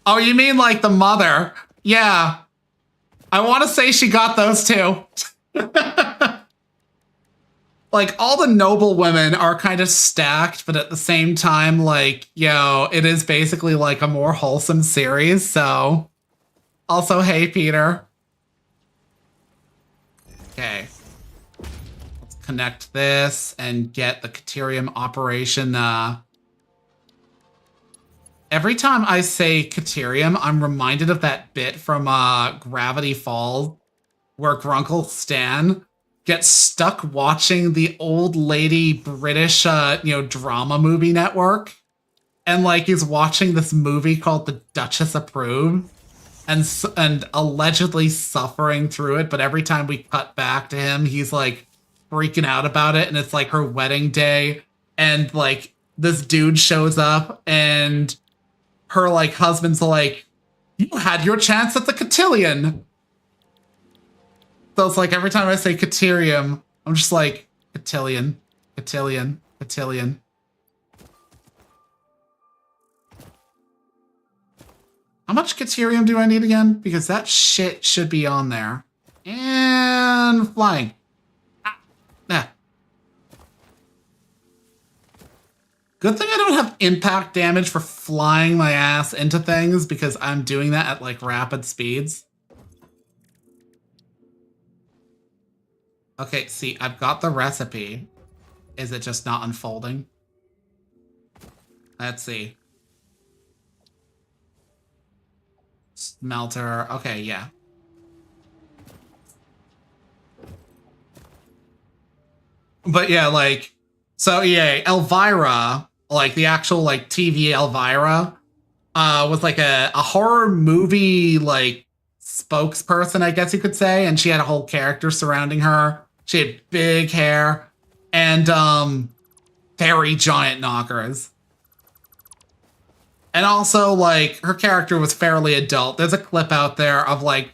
Speaker 1: Oh, you mean, like, the mother? Yeah. I want to say she got those too. Like, all the noble women are kind of stacked, but at the same time, like, it is basically like a more wholesome series, so. Also, hey, Peter. Okay. Let's connect this and get the Caterium operation, Every time I say Caterium, I'm reminded of that bit from Gravity Falls where Grunkle Stan gets stuck watching the old lady British, drama movie network. And, like, he's watching this movie called The Duchess Approved and allegedly suffering through it. But every time we cut back to him, he's, like, freaking out about it. And it's, like, her wedding day. And, like, this dude shows up and her, like, husband's like, you had your chance at the cotillion. So it's like, every time I say Caterium, I'm just like, cotillion, cotillion, cotillion. How much Caterium do I need again? Because that shit should be on there. And flying. Good thing I don't have impact damage for flying my ass into things because I'm doing that at, like, rapid speeds. Okay, see, I've got the recipe. Is it just not unfolding? Let's see. Smelter. Okay, yeah. But yeah, like, so yeah, Elvira, like the actual like TV Elvira, was like a horror movie like spokesperson, I guess you could say, and she had a whole character surrounding her. She had big hair and very giant knockers. And also, like, her character was fairly adult. There's a clip out there of like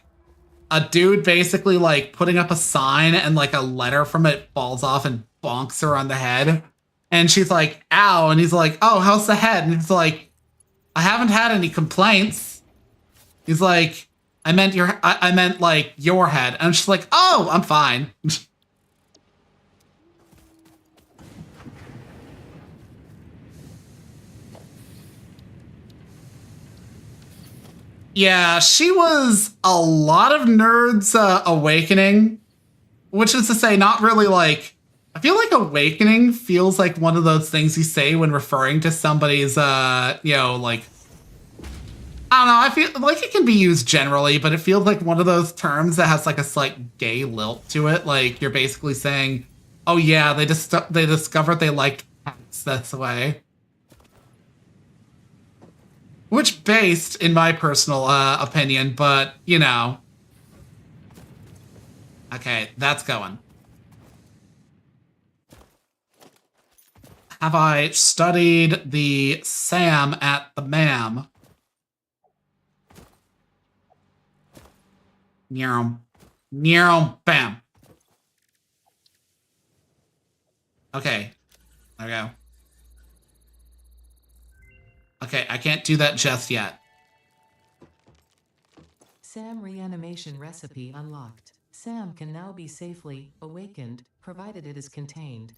Speaker 1: a dude basically like putting up a sign and like a letter from it falls off and bonks her on the head. And she's like, ow. And he's like, oh, how's the head? And he's like, I haven't had any complaints. He's like, I meant like your head. And she's like, oh, I'm fine. Yeah, she was a lot of nerds' awakening, which is to say, not really like. I feel like awakening feels like one of those things you say when referring to somebody's, you know, like. I don't know. I feel like it can be used generally, but it feels like one of those terms that has like a slight gay lilt to it. Like you're basically saying, "Oh yeah, they discovered they liked cats this way." Which based, in my personal opinion, but, you know. Okay, that's going. Have I studied the Sam at the Mam? Near bam. Okay, there we go. Okay, I can't do that just yet.
Speaker 2: Sam reanimation recipe unlocked. Sam can now be safely awakened, provided it is contained.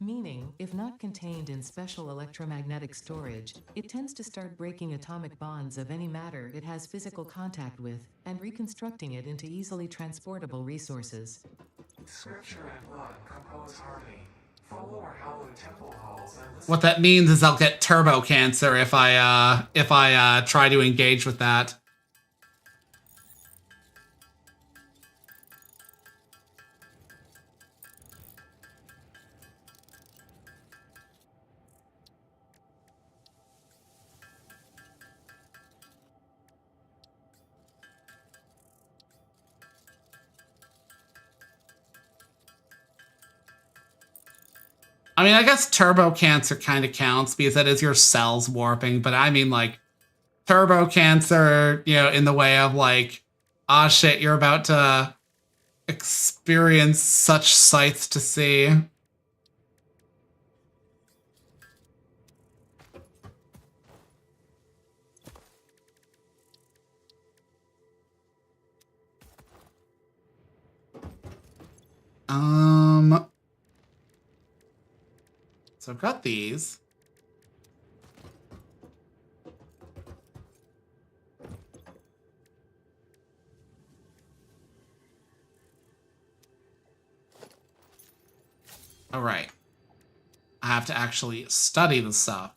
Speaker 2: Meaning, if not contained in special electromagnetic storage, it tends to start breaking atomic bonds of any matter it has physical contact with, and reconstructing it into easily transportable resources.
Speaker 3: Scripture and blood compose harmony. Follow our hallowed temple halls and listen.
Speaker 1: What that means is I'll get turbo cancer if I try to engage with that. I mean, I guess turbo cancer kind of counts because that is your cells warping, but I mean, like, turbo cancer, you know, in the way of, like, ah, shit, you're about to experience such sights to see. So I've got these. All right. I have to actually study the stuff.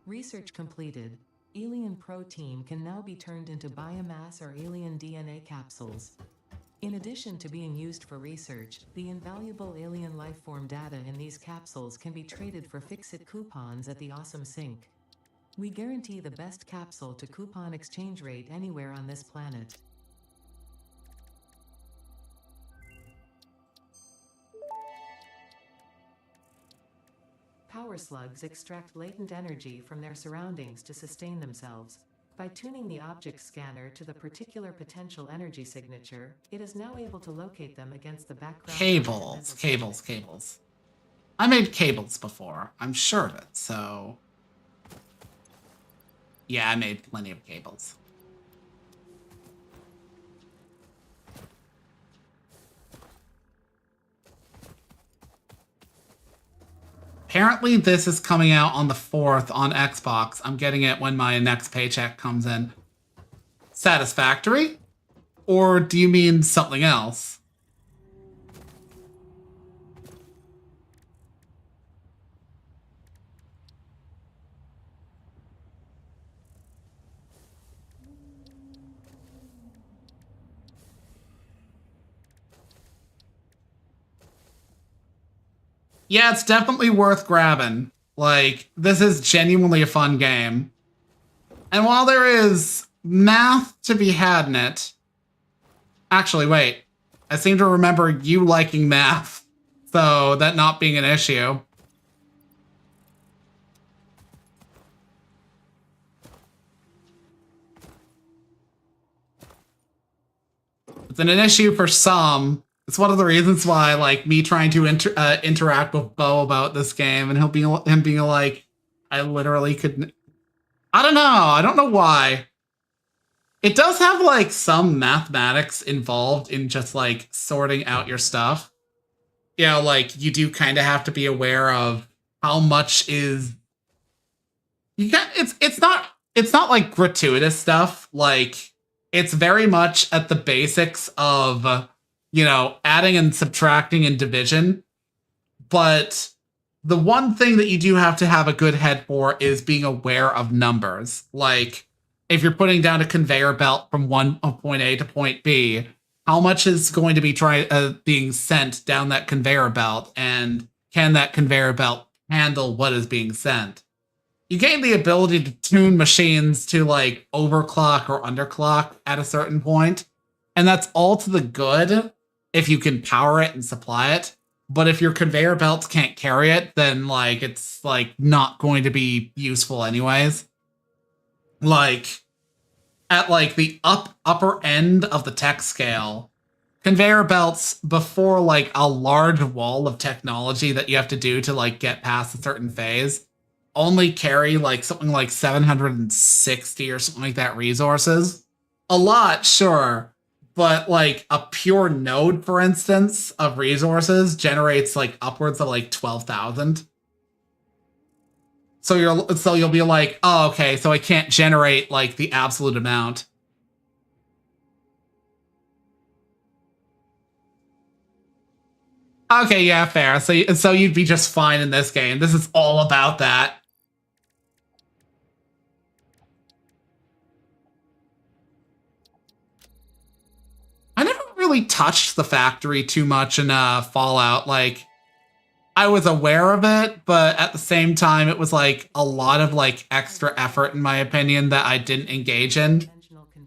Speaker 2: Research completed. Alien protein can now be turned into biomass or alien DNA capsules. In addition to being used for research, the invaluable alien lifeform data in these capsules can be traded for fix-it coupons at the Awesome Sink. We guarantee the best capsule to coupon exchange rate anywhere on this planet. Power slugs extract latent energy from their surroundings to sustain themselves. By tuning the object scanner to the particular potential energy signature, it is now able to locate them against the background.
Speaker 1: Cables. I made cables before. I'm sure of it, so... Yeah, I made plenty of cables. Apparently this is coming out on the 4th on Xbox. I'm getting it when my next paycheck comes in. Satisfactory? Or do you mean something else? Yeah, it's definitely worth grabbing. Like, this is genuinely a fun game. And while there is math to be had in it... Actually, wait. I seem to remember you liking math. So, that not being an issue. It's an issue for some. It's one of the reasons why, like, me trying to interact with Bo about this game, and him being like, I literally couldn't... I don't know. I don't know why. It does have, like, some mathematics involved in just, like, sorting out your stuff. You know, like, you do kind of have to be aware of how much is... It's not, like, gratuitous stuff. Like, it's very much at the basics of... you know, adding and subtracting and division. But the one thing that you do have to have a good head for is being aware of numbers. Like, if you're putting down a conveyor belt from point A to point B, how much is going to be being sent down that conveyor belt, and can that conveyor belt handle what is being sent? You gain the ability to tune machines to, like, overclock or underclock at a certain point, and that's all to the good if you can power it and supply it. But if your conveyor belts can't carry it, then, like, it's, like, not going to be useful anyways. Like, at, like, the upper end of the tech scale, conveyor belts, before, like, a large wall of technology that you have to do to, like, get past a certain phase, only carry, like, something like 760 or something like that resources. A lot, sure. But, like, a pure node, for instance, of resources generates, like, upwards of, like, 12,000. So you'll be like, oh, okay, so I can't generate, like, the absolute amount. Okay, yeah, fair. So you'd be just fine in this game. This is all about that. I never really touched the factory too much in Fallout. Like, I was aware of it, but at the same time, it was like a lot of like extra effort, in my opinion, that I didn't engage in.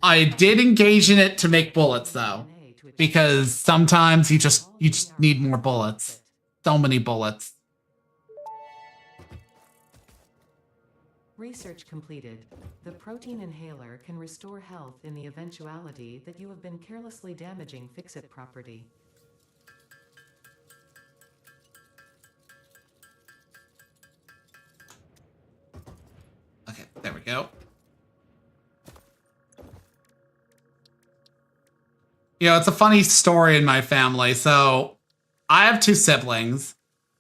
Speaker 1: I did engage in it to make bullets, though, because sometimes you just need more bullets. So many bullets.
Speaker 2: Research completed. The protein inhaler can restore health in the eventuality that you have been carelessly damaging fix-it property.
Speaker 1: Okay, there we go. You know, it's a funny story in my family. So, I have two siblings.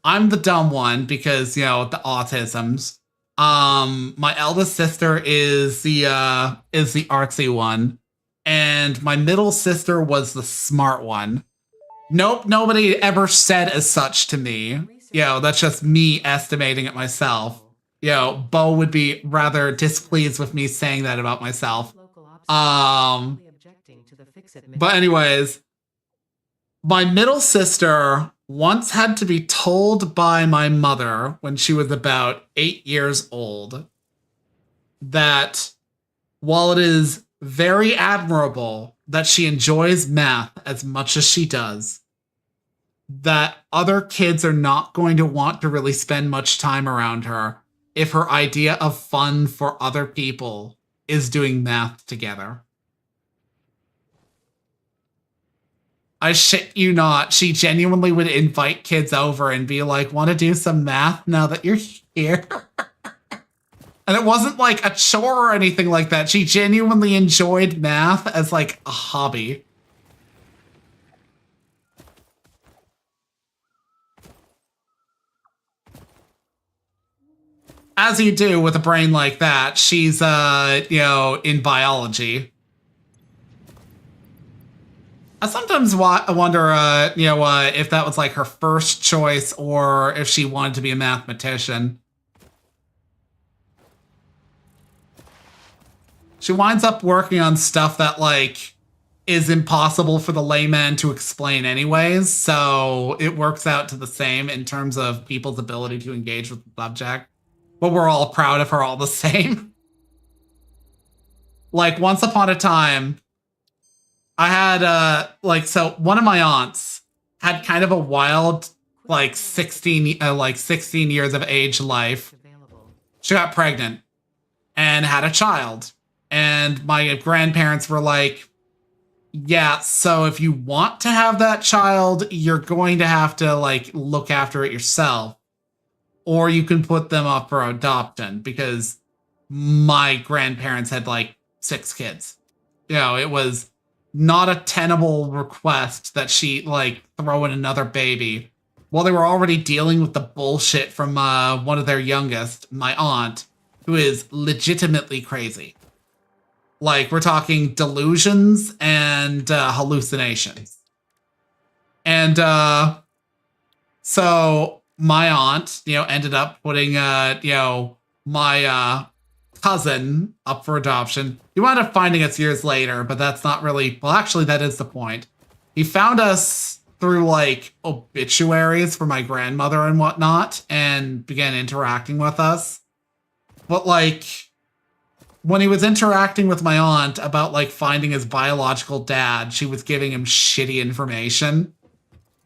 Speaker 1: I'm the dumb one because, you know, the autisms. My eldest sister is the artsy one, and my middle sister was the smart one. Nope, nobody ever said as such to me. You know, that's just me estimating it myself. You know, Bo would be rather displeased with me saying that about myself. But anyways, my middle sister once had to be told by my mother when she was about 8 years old that while it is very admirable that she enjoys math as much as she does, that other kids are not going to want to really spend much time around her if her idea of fun for other people is doing math together. I shit you not, she genuinely would invite kids over and be like, want to do some math now that you're here? And it wasn't like a chore or anything like that. She genuinely enjoyed math as like a hobby. as you do with a brain like that, she's, in biology. I sometimes wonder, if that was like her first choice or if she wanted to be a mathematician. She winds up working on stuff that, like, is impossible for the layman to explain anyways, so it works out to the same in terms of people's ability to engage with the subject. But we're all proud of her all the same. Like, once upon a time, I had, so one of my aunts had kind of a wild, 16 years of age life.
Speaker 2: Available.
Speaker 1: She got pregnant and had a child. And my grandparents were like, yeah, so if you want to have that child, you're going to have to, look after it yourself. Or you can put them up for adoption, because my grandparents had, 6 kids. It was not a tenable request that she, throw in another baby. Well, they were already dealing with the bullshit from one of their youngest, my aunt, who is legitimately crazy. We're talking delusions and hallucinations. And so my aunt, ended up putting, my cousin up for adoption. He wound up finding us years later, but that's not really... Well, actually, that is the point. He found us through, obituaries for my grandmother and whatnot, and began interacting with us. But, when he was interacting with my aunt about, finding his biological dad, she was giving him shitty information.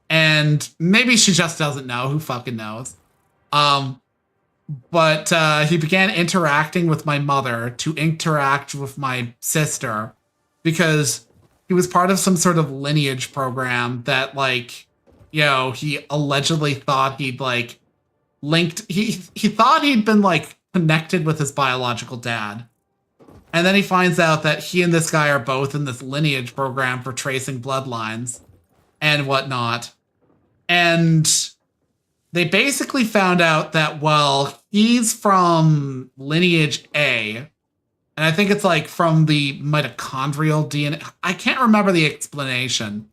Speaker 1: And maybe she just doesn't know. Who fucking knows? But he began interacting with my mother to interact with my sister, because he was part of some sort of lineage program that, he allegedly thought he'd, linked... He thought he'd been, connected with his biological dad. And then he finds out that he and this guy are both in this lineage program for tracing bloodlines and whatnot. And they basically found out that, well, he's from lineage A. And I think it's from the mitochondrial DNA. I can't remember the explanation.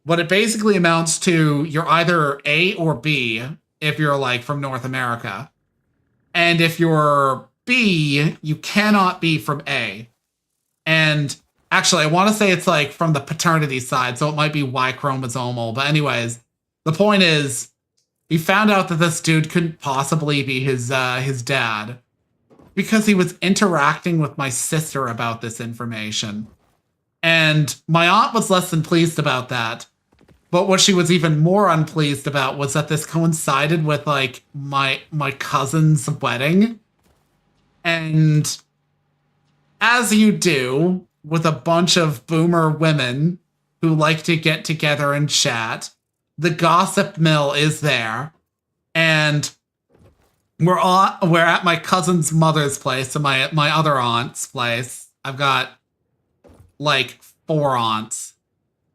Speaker 1: But it basically amounts to you're either A or B if you're from North America. And if you're B, you cannot be from A. And actually, I want to say it's from the paternity side, so it might be Y chromosomal. But anyways, the point is, he found out that this dude couldn't possibly be his dad, because he was interacting with my sister about this information. And my aunt was less than pleased about that. But what she was even more unpleased about was that this coincided with my cousin's wedding. And as you do with a bunch of boomer women who like to get together and chat, the gossip mill is there. And we're at my cousin's mother's place, so my other aunt's place. I've got 4 aunts.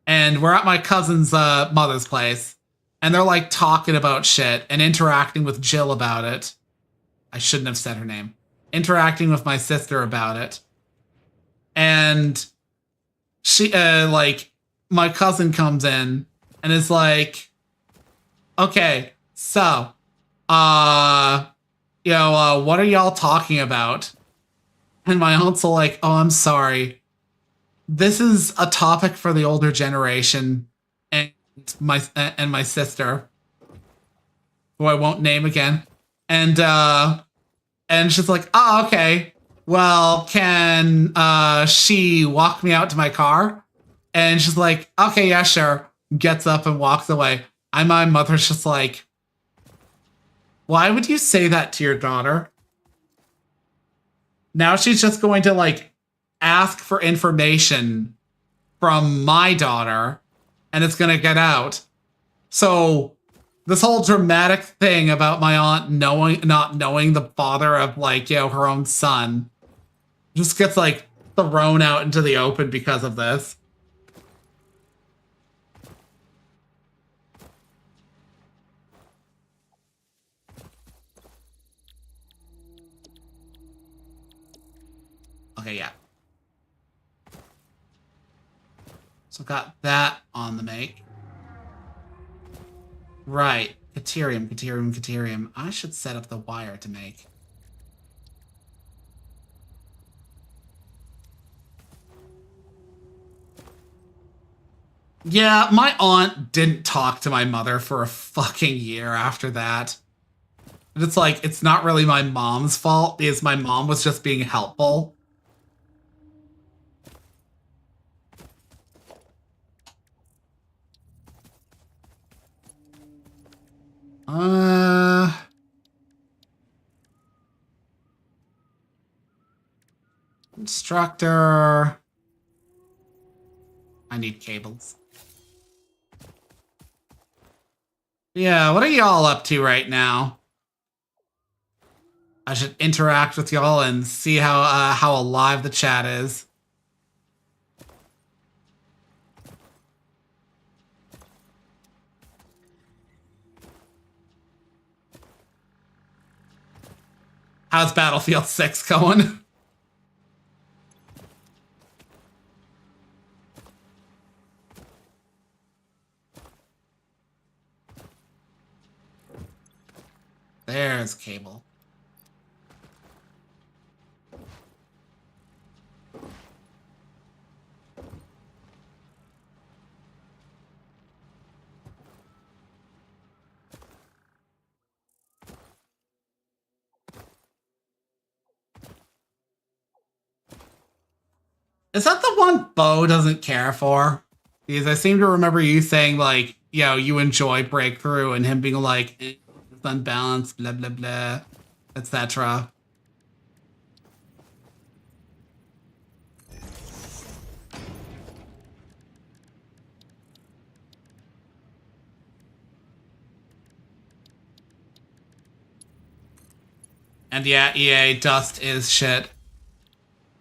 Speaker 1: And we're at my cousin's mother's place. And they're talking about shit and interacting with Jill about it. I shouldn't have said her name. Interacting with my sister about it. And she, my cousin comes in and is like, okay, so, what are y'all talking about? And my aunt's like, oh, I'm sorry. This is a topic for the older generation and my sister, who I won't name again. And she's like, oh, okay. Well, can she walk me out to my car? And she's like, okay, yeah, sure. Gets up and walks away. My mother's just like, why would you say that to your daughter? Now she's just going to ask for information from my daughter, and it's going to get out. So this whole dramatic thing about my aunt not knowing the father of her own son just gets thrown out into the open because of this. Okay, yeah. So got that on the make. Right. Caterium, Caterium, Caterium. I should set up the wire to make. Yeah, my aunt didn't talk to my mother for a fucking year after that. And it's like, it's not really my mom's fault because my mom was just being helpful. Instructor. I need cables. Yeah, what are y'all up to right now? I should interact with y'all and see how alive the chat is. How's Battlefield 6 going? There's cable. Is that the one Bo doesn't care for? Because I seem to remember you saying, like, you know, you enjoy Breakthrough and him being like, it's unbalanced, blah, blah, blah, etc. And yeah, EA, dust is shit.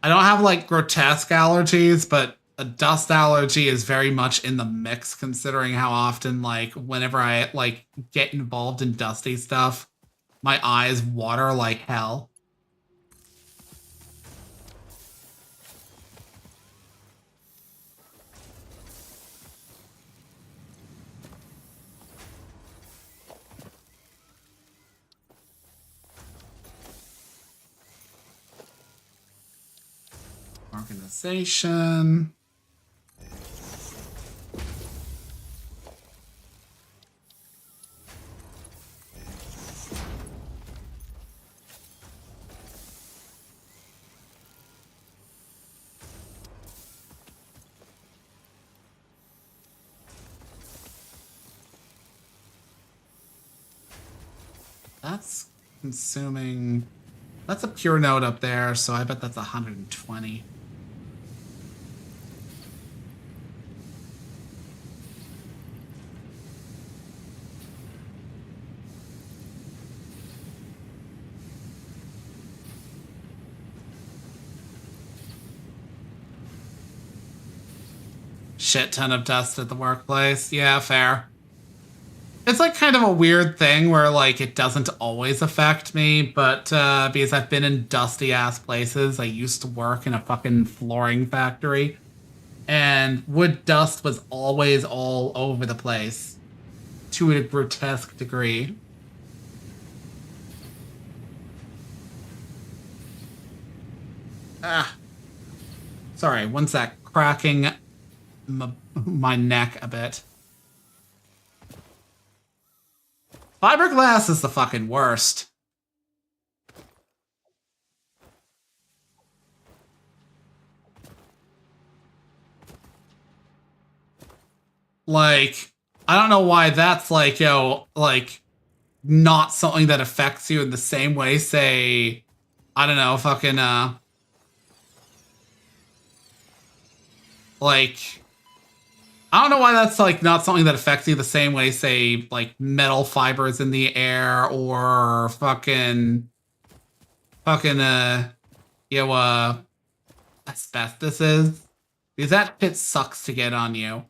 Speaker 1: I don't have, like, grotesque allergies, but a dust allergy is very much in the mix, considering how often, like, whenever I, like, get involved in dusty stuff, my eyes water like hell. Organization. That's consuming... That's a pure node up there, so I bet that's 120. Shit ton of dust at the workplace. Yeah, fair. It's like kind of a weird thing where like it doesn't always affect me, but because I've been in dusty ass places. I used to work in a fucking flooring factory, and wood dust was always all over the place to a grotesque degree. Ah. Sorry, one sec. Cracking my neck a bit. Fiberglass is the fucking worst. Like, I don't know why that's like, yo, like, not something that affects you in the same way, say, I don't know, fucking, like, I don't know why that's, like, not something that affects you the same way, say, like, metal fibers in the air, or fucking, you know, asbestos is. Because that shit sucks to get on you.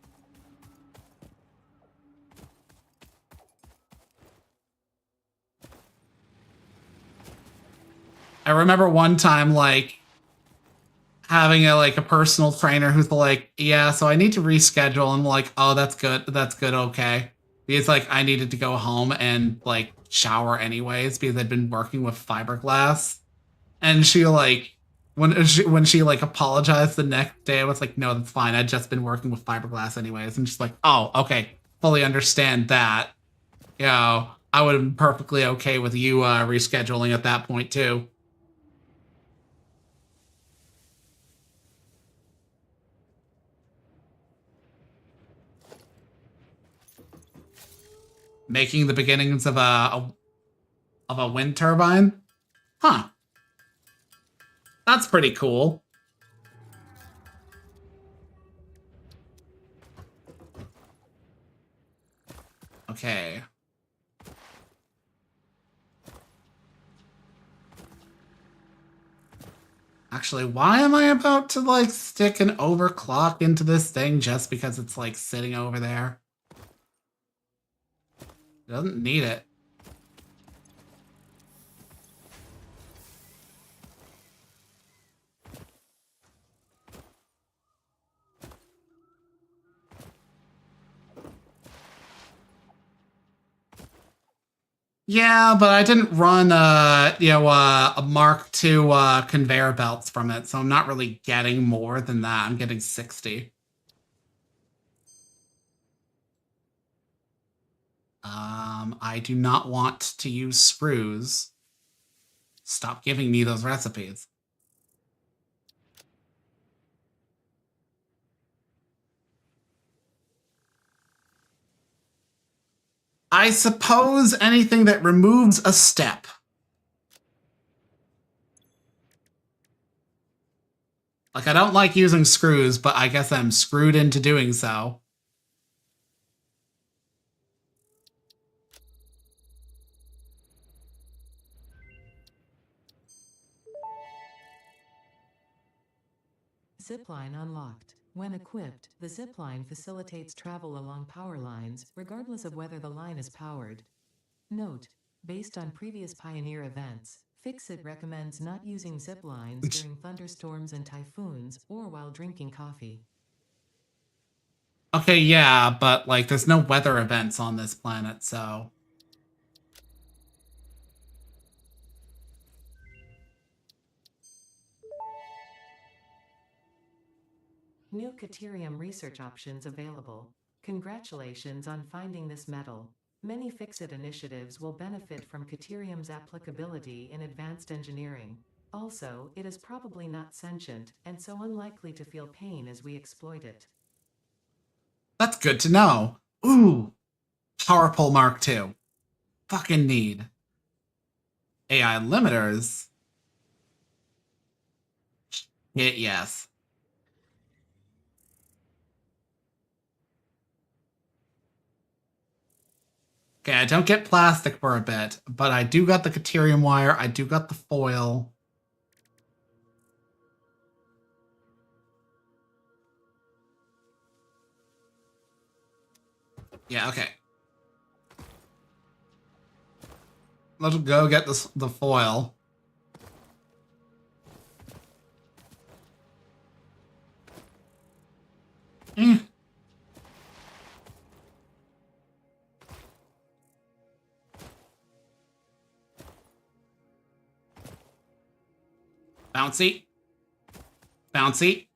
Speaker 1: I remember one time, like, having a personal trainer who's like, yeah, so I need to reschedule, and I'm like, oh, that's good, okay. Because like I needed to go home and like shower anyways because I'd been working with fiberglass, and she like when she like apologized the next day, I was like, no, that's fine. I'd just been working with fiberglass anyways, and she's like, oh, okay, fully understand that. You know, I would have been perfectly okay with you rescheduling at that point too. Making the beginnings of a wind turbine? Huh. That's pretty cool. Okay. Actually, why am I about to like stick an overclock into this thing just because it's like sitting over there? It doesn't need it. Yeah, but I didn't run a Mark II conveyor belts from it, so I'm not really getting more than that. I'm getting 60. I do not want to use screws. Stop giving me those recipes. I suppose anything that removes a step. Like, I don't like using screws, but I guess I'm screwed into doing so.
Speaker 2: Zipline unlocked. When equipped, the zipline facilitates travel along power lines, regardless of whether the line is powered. Note: based on previous Pioneer events, Fixit recommends not using ziplines during thunderstorms and typhoons, or while drinking coffee.
Speaker 1: Okay, yeah, but, like, there's no weather events on this planet, so...
Speaker 2: New Caterium research options available. Congratulations on finding this metal. Many Fixit initiatives will benefit from Caterium's applicability in advanced engineering. Also, it is probably not sentient, and so unlikely to feel pain as we exploit it.
Speaker 1: That's good to know. Ooh, Power Pole Mark II. Fucking need. AI limiters? Yes. Okay, I don't get plastic for a bit, but I do got the Caterium wire, I do got the foil. Yeah, okay. Let's go get the foil. Eh. Bouncy. Bouncy.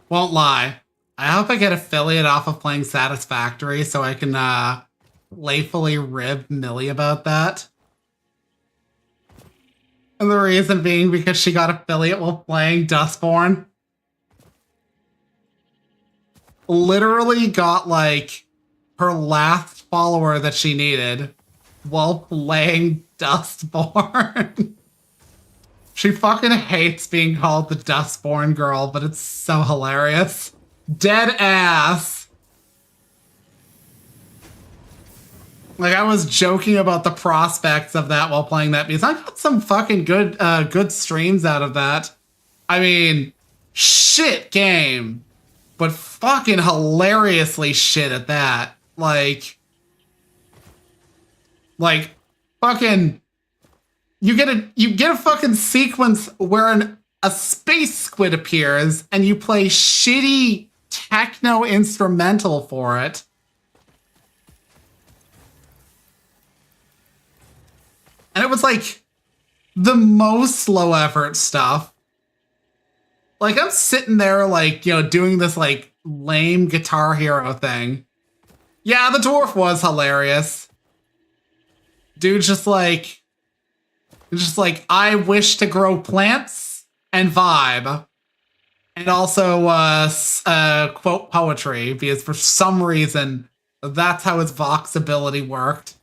Speaker 1: Won't lie. I hope I get affiliate off of playing Satisfactory so I can playfully rib Millie about that. And the reason being because she got affiliate while playing Dustborn. Literally got, like, her last follower that she needed while playing Dustborn. She fucking hates being called the Dustborn girl, but it's so hilarious. Dead ass. Like, I was joking about the prospects of that while playing that because I got some fucking good streams out of that. I mean, shit game, but fucking hilariously shit at that. Like fucking you get a fucking sequence where a space squid appears and you play shitty techno instrumental for it. And it was like the most low effort stuff. Like I'm sitting there like, doing this like lame Guitar Hero thing. Yeah, the dwarf was hilarious. Dude's just like, I wish to grow plants and vibe. And also quote poetry, because for some reason, that's how his Vox ability worked.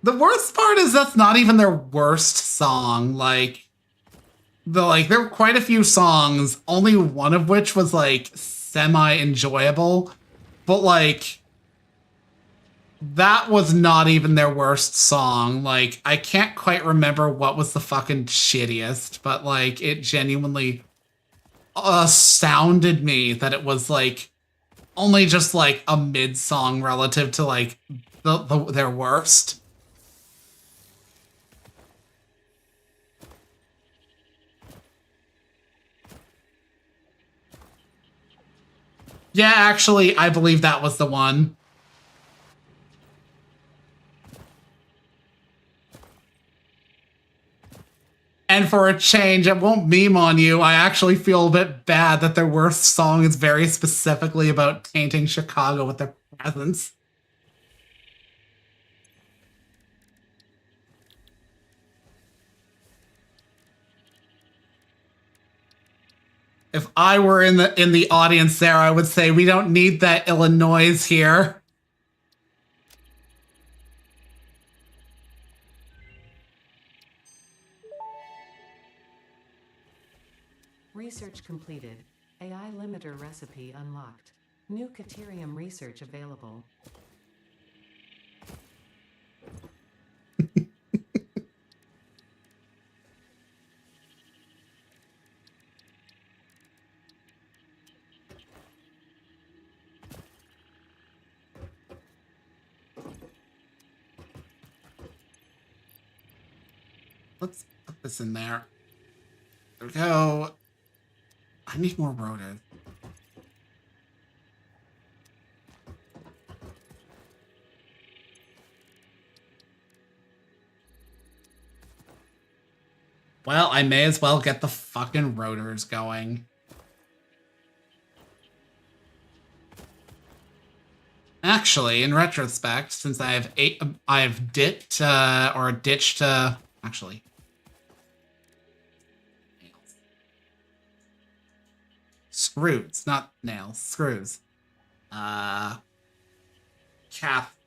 Speaker 1: The worst part is that's not even their worst song. There were quite a few songs, only one of which was like semi-enjoyable. But like, that was not even their worst song. Like, I can't quite remember what was the fucking shittiest, but like, it genuinely astounded me that it was like only just like a mid song relative to like their worst. Yeah, actually, I believe that was the one. And for a change, it won't meme on you. I actually feel a bit bad that their worst song is very specifically about tainting Chicago with their presence. If I were in the audience there, I would say we don't need that Illinois here.
Speaker 2: Research completed. AI limiter recipe unlocked. New Caterium research available.
Speaker 1: Let's put this in there. There we go. I need more rotors. Well, I may as well get the fucking rotors going. Actually, in retrospect, since I've ditched, actually. Nails. Screws, not nails, screws. Calf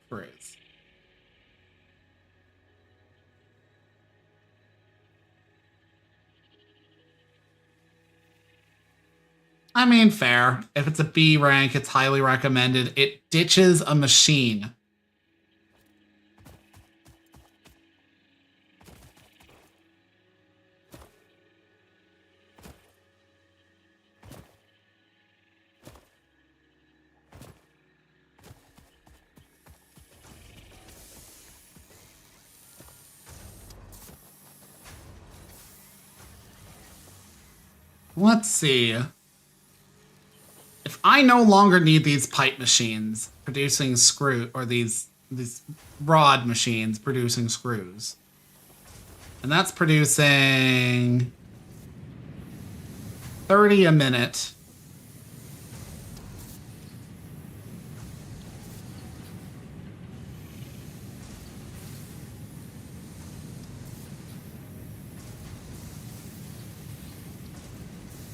Speaker 1: screws. I mean, fair. If it's a B rank, it's highly recommended. It ditches a machine. Let's see. If I no longer need these pipe machines producing these rod machines producing screws, and that's producing 30 a minute.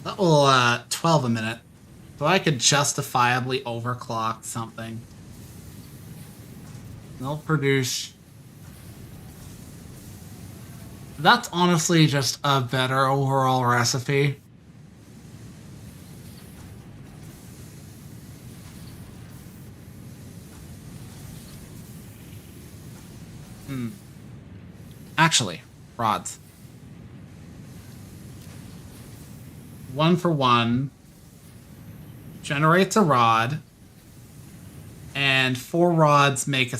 Speaker 1: That will 12 a minute. So I could justifiably overclock something. They'll produce... That's honestly just a better overall recipe. actually, rods. 1 for 1. Generates a rod. And 4 rods make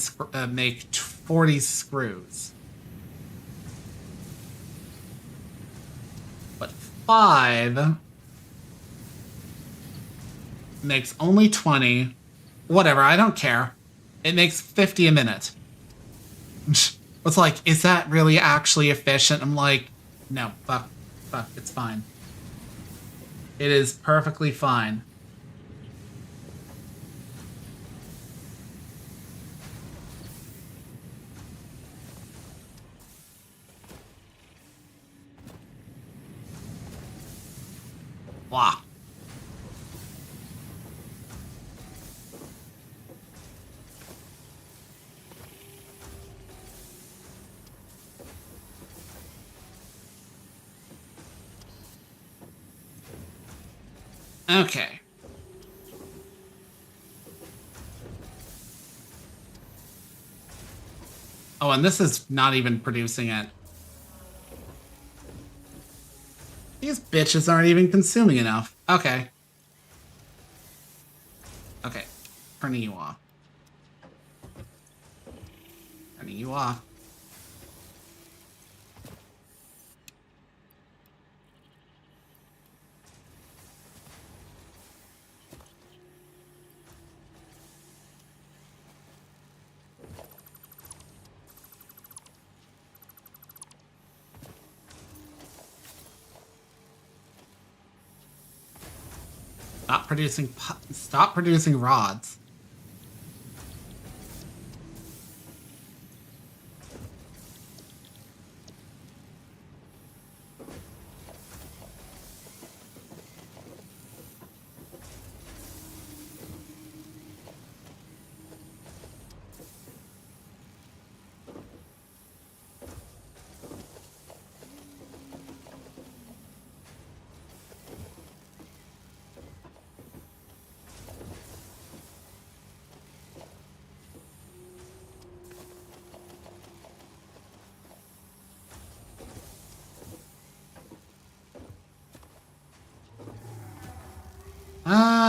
Speaker 1: make 40 screws. But 5 makes only 20. Whatever, I don't care. It makes 50 a minute. It's like, is that really actually efficient? I'm like, no, fuck, it's fine. It is perfectly fine. Blah. Okay. Oh, and this is not even producing it. These bitches aren't even consuming enough. Okay. Okay. Turning you off. Turning you off. Stop producing rods.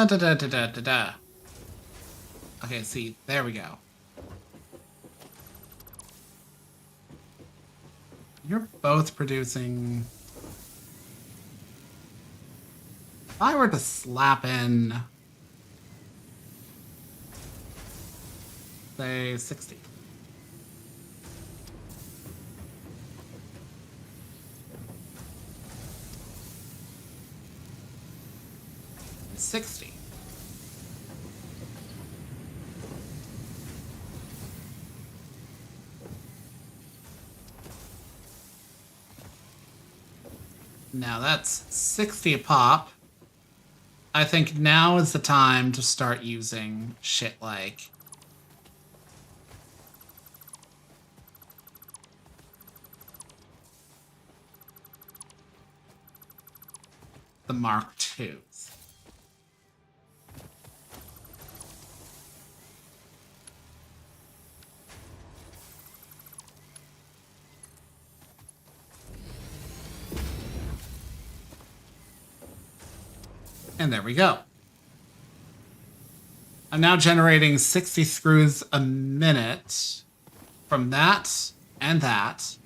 Speaker 1: Da. Okay, see, there we go. You're both producing... If I were to slap in... say, 60. $60. Now that's 60 a pop. I think now is the time to start using shit like the Mark IIs. And there we go. I'm now generating 60 screws a minute from that and that.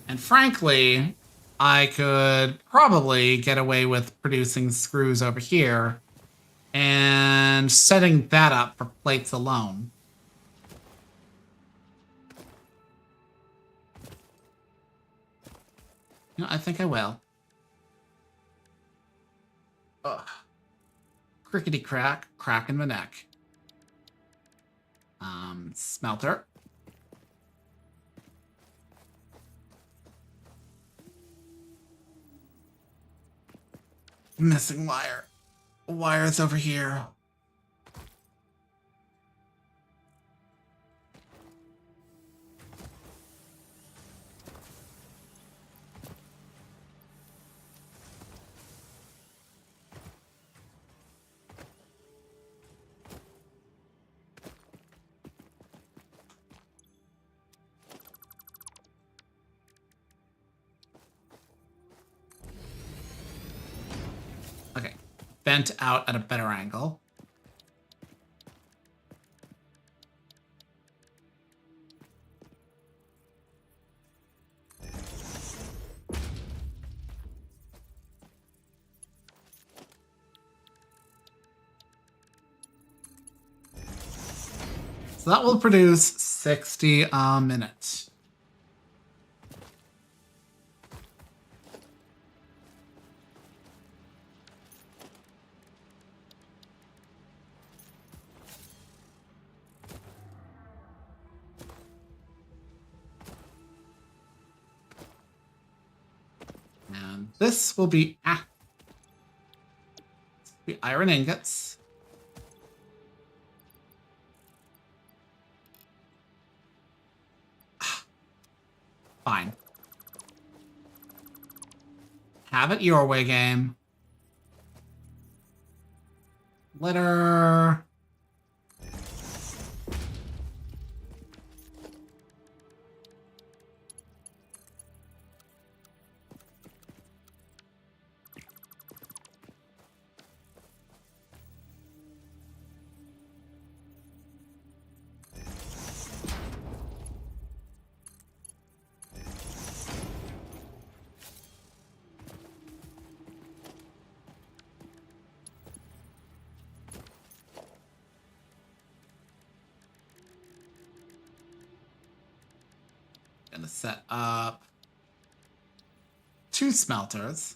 Speaker 1: And frankly, I could probably get away with producing screws over here and setting that up for plates alone. You know, I think I will. Ugh. Crickety crack, crack in the neck. Smelter. Missing wire. Wire's over here. vent out at a better angle. So that will produce 60 a minute. And this will be iron ingots. Fine. Have it your way, game. Litter. Gonna set up 2 smelters.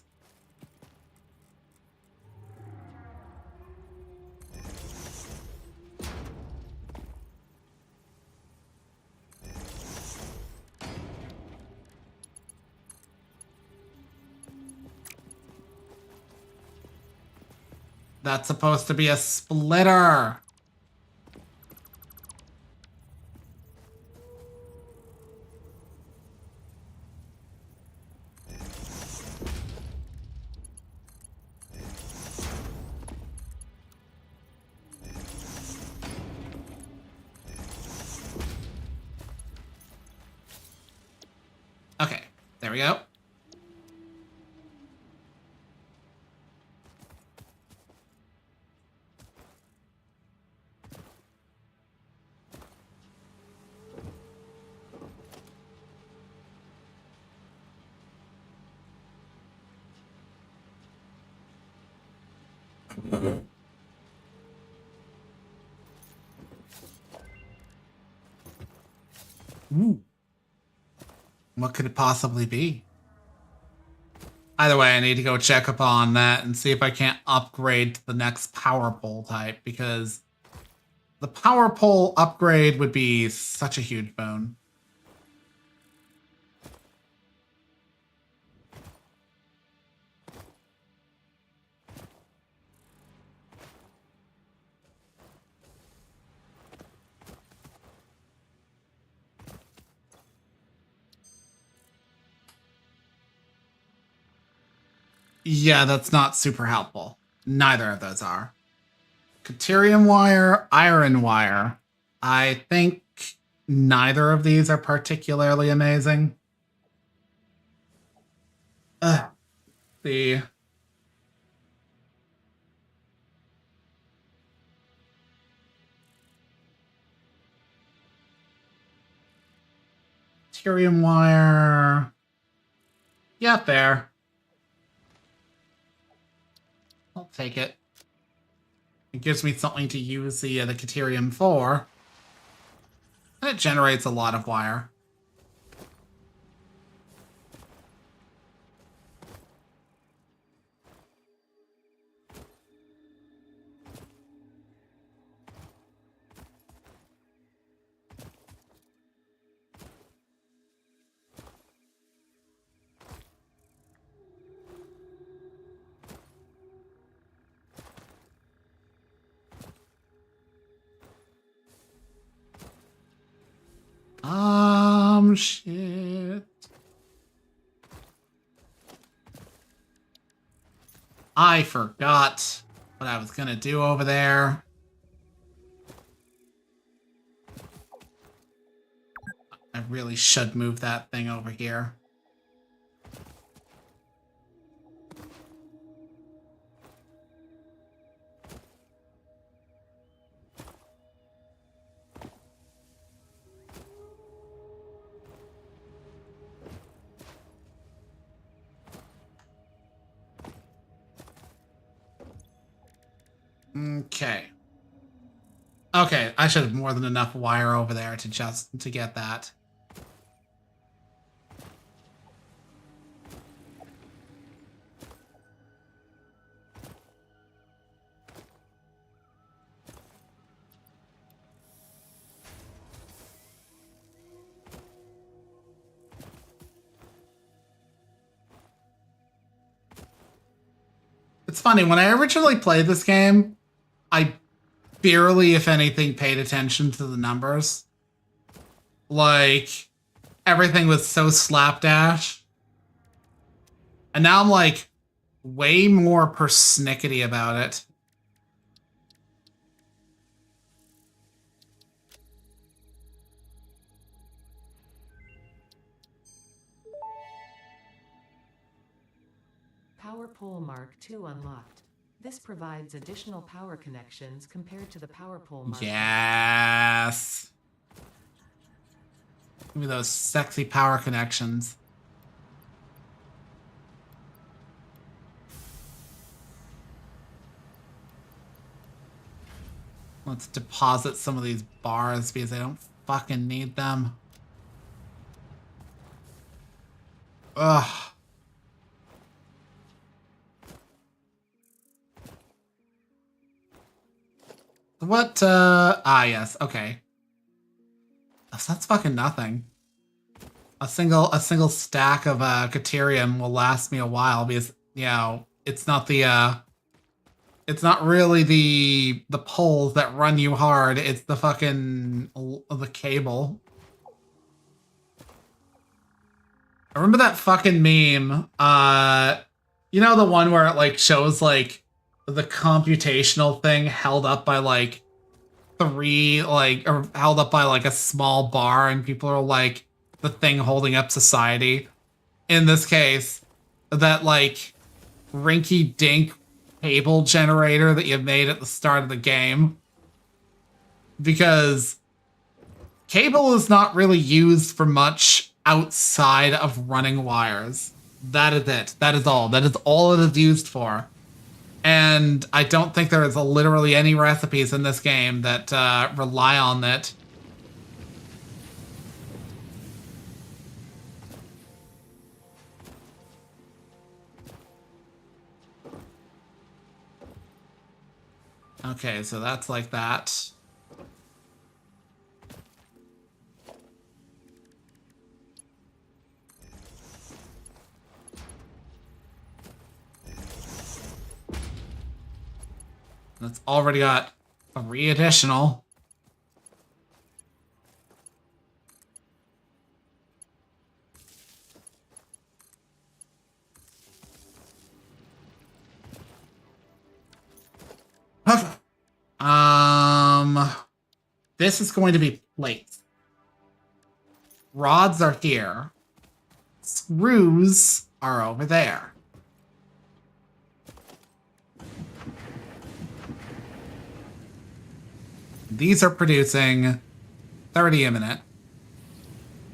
Speaker 1: That's supposed to be a splitter. Okay, there we go. Ooh. What could it possibly be? Either way, I need to go check up on that and see if I can't upgrade to the next power pole type, because the power pole upgrade would be such a huge boon. Yeah, that's not super helpful. Neither of those are. Caterium wire, iron wire. I think neither of these are particularly amazing. The Caterium wire. Yeah, fair. I'll take it. It gives me something to use the Caterium for. And it generates a lot of wire. Shit. I forgot what I was gonna do over there. I really should move that thing over here. Okay. Okay, I should have more than enough wire over there to get that. It's funny, when I originally played this game, I barely, if anything, paid attention to the numbers. Like, everything was so slapdash. And now I'm like, way more persnickety about it.
Speaker 2: Power pole Mark II unlocked. This provides additional power connections compared to the power pole Mark.
Speaker 1: Yes. Give me those sexy power connections. Let's deposit some of these bars because I don't fucking need them. Ugh. What, yes, okay. So that's fucking nothing. A single stack of, Caterium will last me a while because, you know, it's not really the poles that run you hard, it's the fucking, the cable. I remember that fucking meme, you know the one where it, like, shows, like, the computational thing held up by, like, or held up by, like, a small bar, and people are like, the thing holding up society. In this case, that, like, rinky-dink cable generator that you made at the start of the game. Because cable is not really used for much outside of running wires. That is it. That is all. That is all it is used for. And I don't think there is literally any recipes in this game that rely on it. Okay, so that's like that. That's already got 3 additional. Okay. This is going to be plates. Rods are here. Screws are over there. These are producing 30 a minute.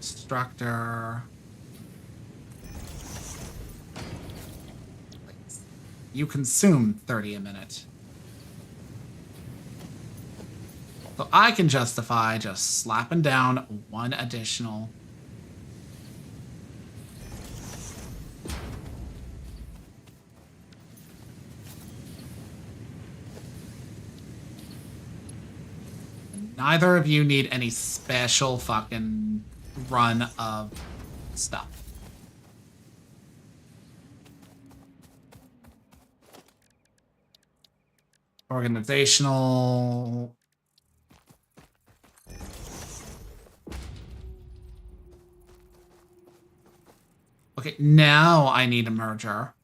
Speaker 1: Structor. You consume 30 a minute. So I can justify just slapping down 1 additional. Neither of you need any special fucking run of stuff. Organizational. Okay, now I need a merger.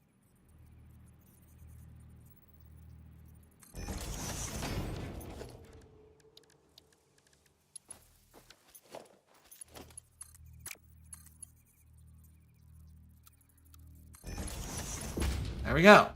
Speaker 1: There we go.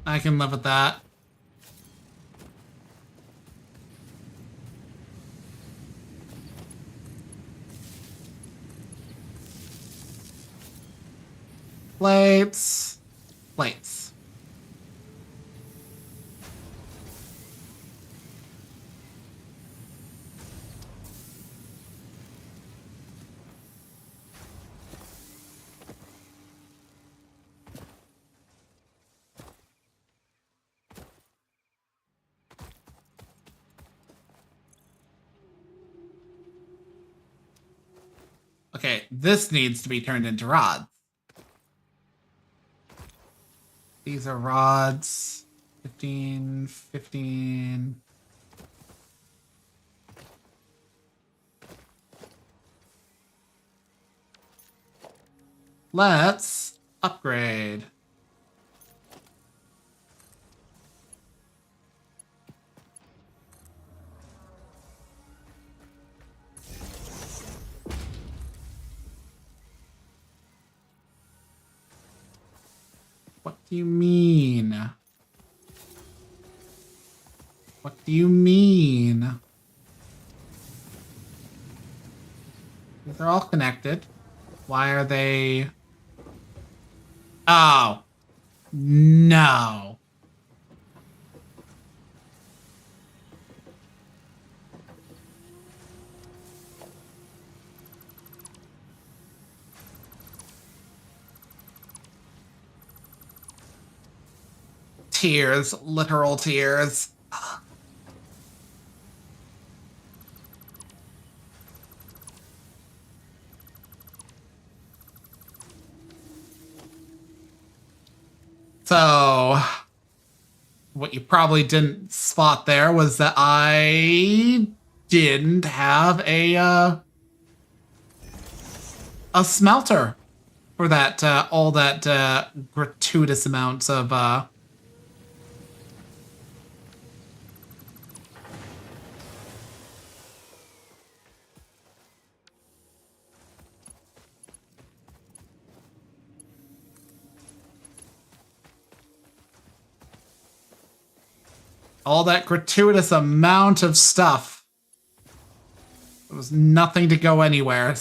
Speaker 1: I can live with that. Plates. Plates. Okay, this needs to be turned into rods. These are rods. 15, 15. Let's upgrade. What do you mean? What do you mean? These are all connected. Why are they... Oh. No. Tears. Literal tears. So, what you probably didn't spot there was that I didn't have a smelter for that all that gratuitous amounts of all that gratuitous amount of stuff. There was nothing to go anywhere.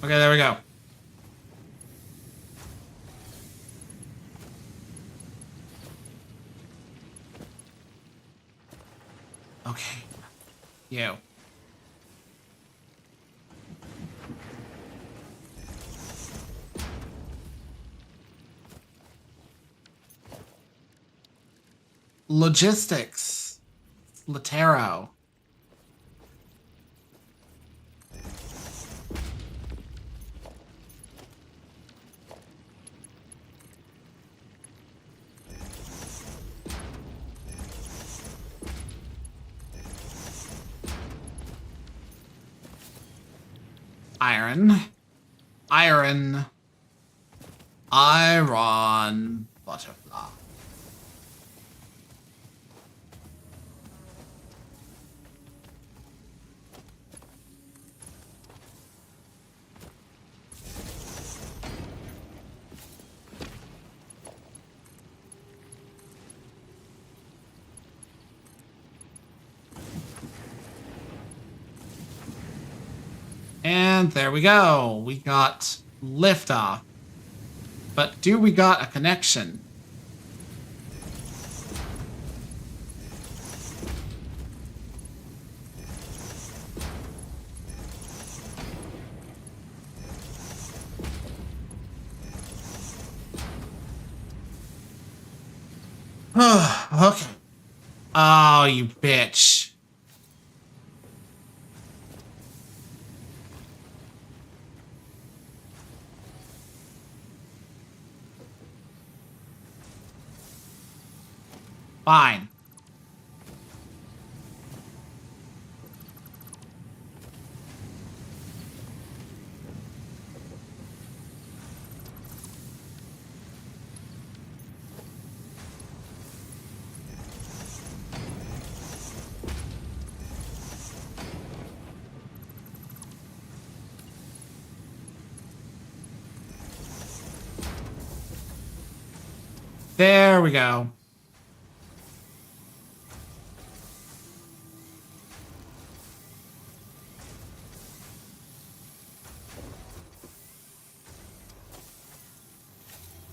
Speaker 1: Okay, there we go. Okay. You. Logistics. Latero. Iron. Iron. Iron. Butterfly. And there we go. We got liftoff. But do we got a connection? Okay. Oh, you bitch. Fine. There we go.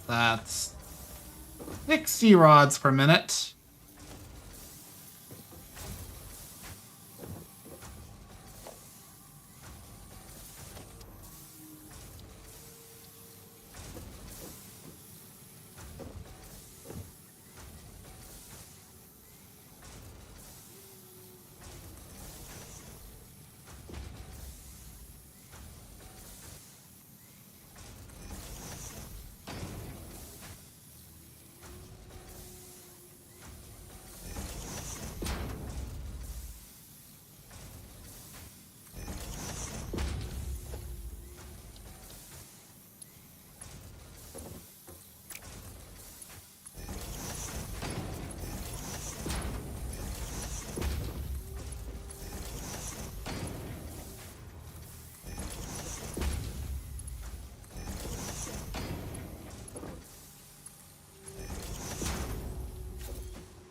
Speaker 1: That's 60 rods per minute.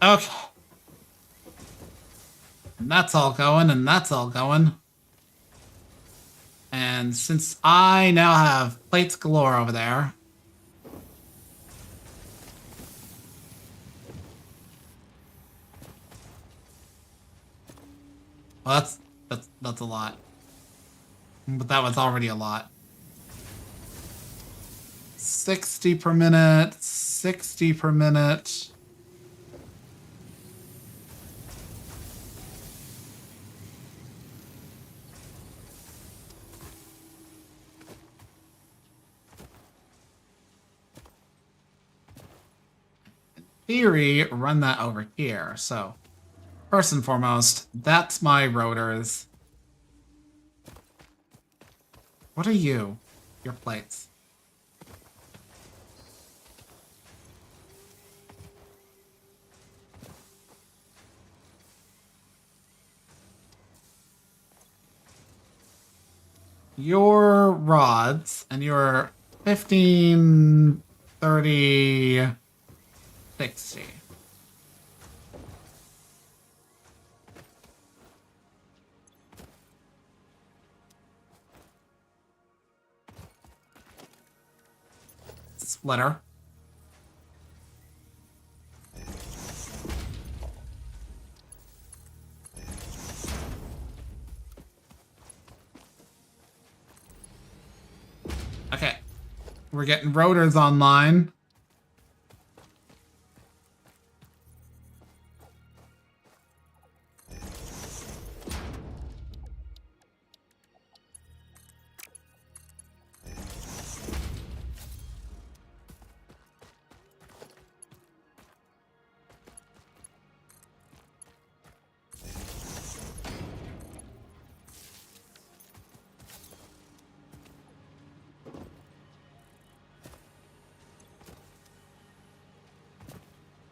Speaker 1: Okay. And that's all going, and that's all going. And since I now have plates galore over there, well, that's a lot. But that was already a lot. 60 per minute, 60 per minute. Theory, run that over here. So, first and foremost, that's my rotors. What are you? Your plates. Your rods, and your 15, 30, 60. Splitter. Okay. We're getting rotors online.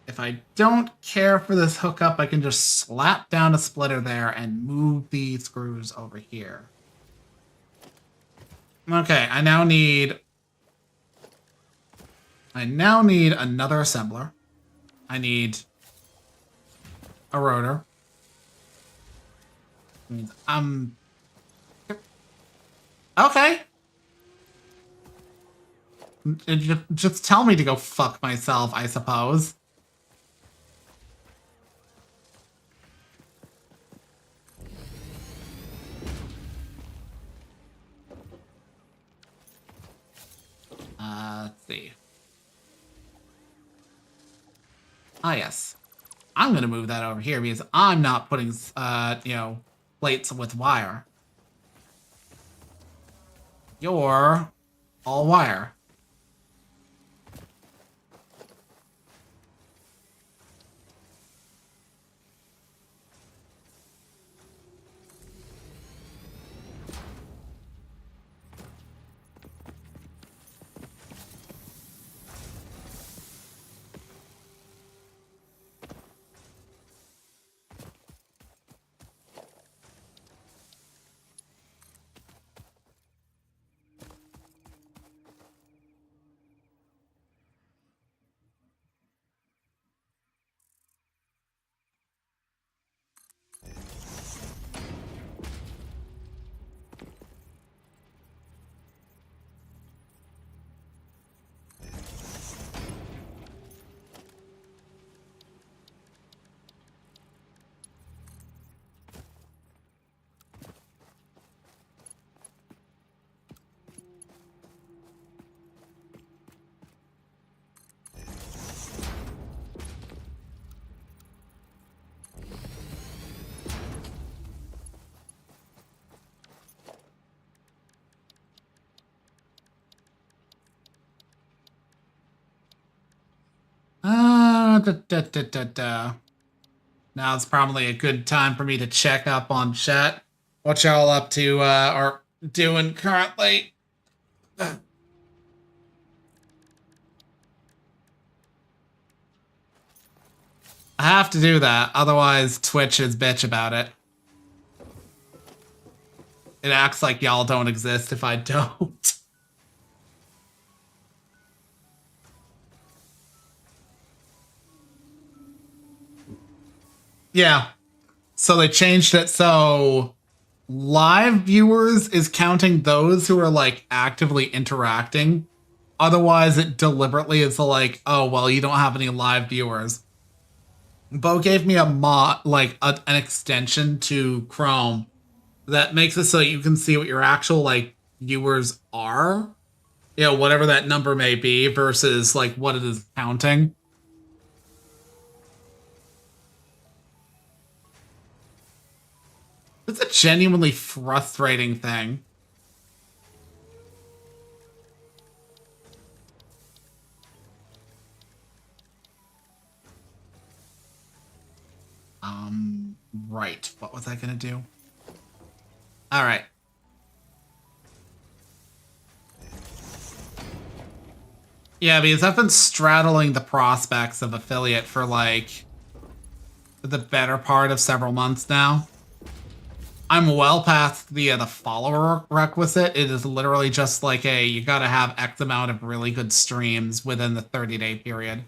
Speaker 1: If I don't care for this hookup, I can just slap down a splitter there and move the screws over here. Okay, I now need another assembler. I need a rotor. Means I'm okay. Just tell me to go fuck myself, I suppose. Let's see. Ah, yes. I'm gonna move that over here because I'm not putting, plates with wire. You're all wire. Now it's probably a good time for me to check up on chat. What y'all up to or doing currently? I have to do that, otherwise Twitch is bitch about it. It acts like y'all don't exist if I don't. Yeah. So they changed it so live viewers is counting those who are like actively interacting. Otherwise, it deliberately is like, oh, well, you don't have any live viewers. Bo gave me a mod, like an extension to Chrome that makes it so you can see what your actual like viewers are. You know, whatever that number may be versus like what it is counting. It's a genuinely frustrating thing. Right. What was I gonna do? All right. Yeah, because I've been straddling the prospects of affiliate for like the better part of several months now. I'm well past the follower requisite. It is literally just like you gotta have X amount of really good streams within the 30-day period.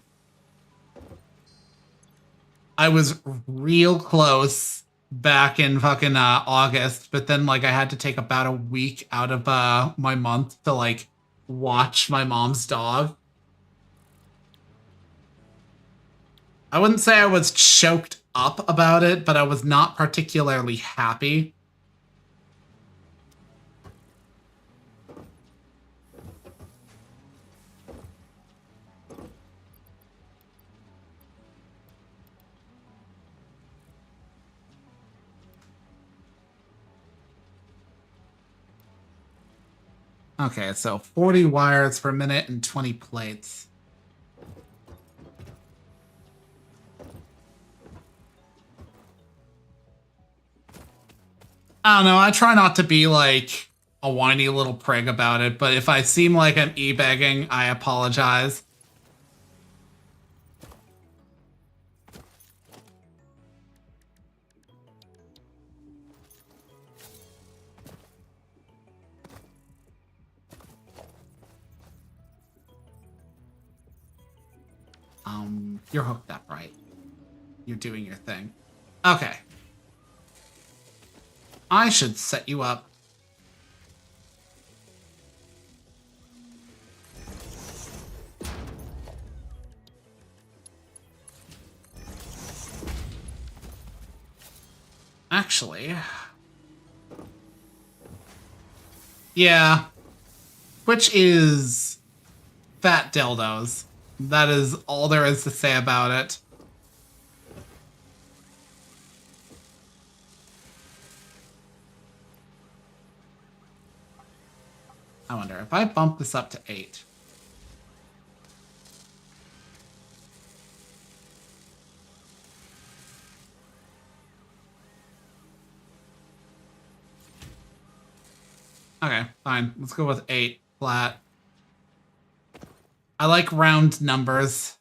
Speaker 1: I was real close back in fucking August, but then like I had to take about a week out of my month to like watch my mom's dog. I wouldn't say I was choked up about it, but I was not particularly happy. Okay, so 40 wires per minute and 20 plates. I don't know, I try not to be like a whiny little prig about it, but if I seem like I'm e-begging, I apologize. You're hooked up, right? You're doing your thing. Okay. I should set you up. Actually. Yeah. Which is fat dildos. That is all there is to say about it. I wonder if I bump this up to 8. Okay, fine. Let's go with 8 flat. I like round numbers.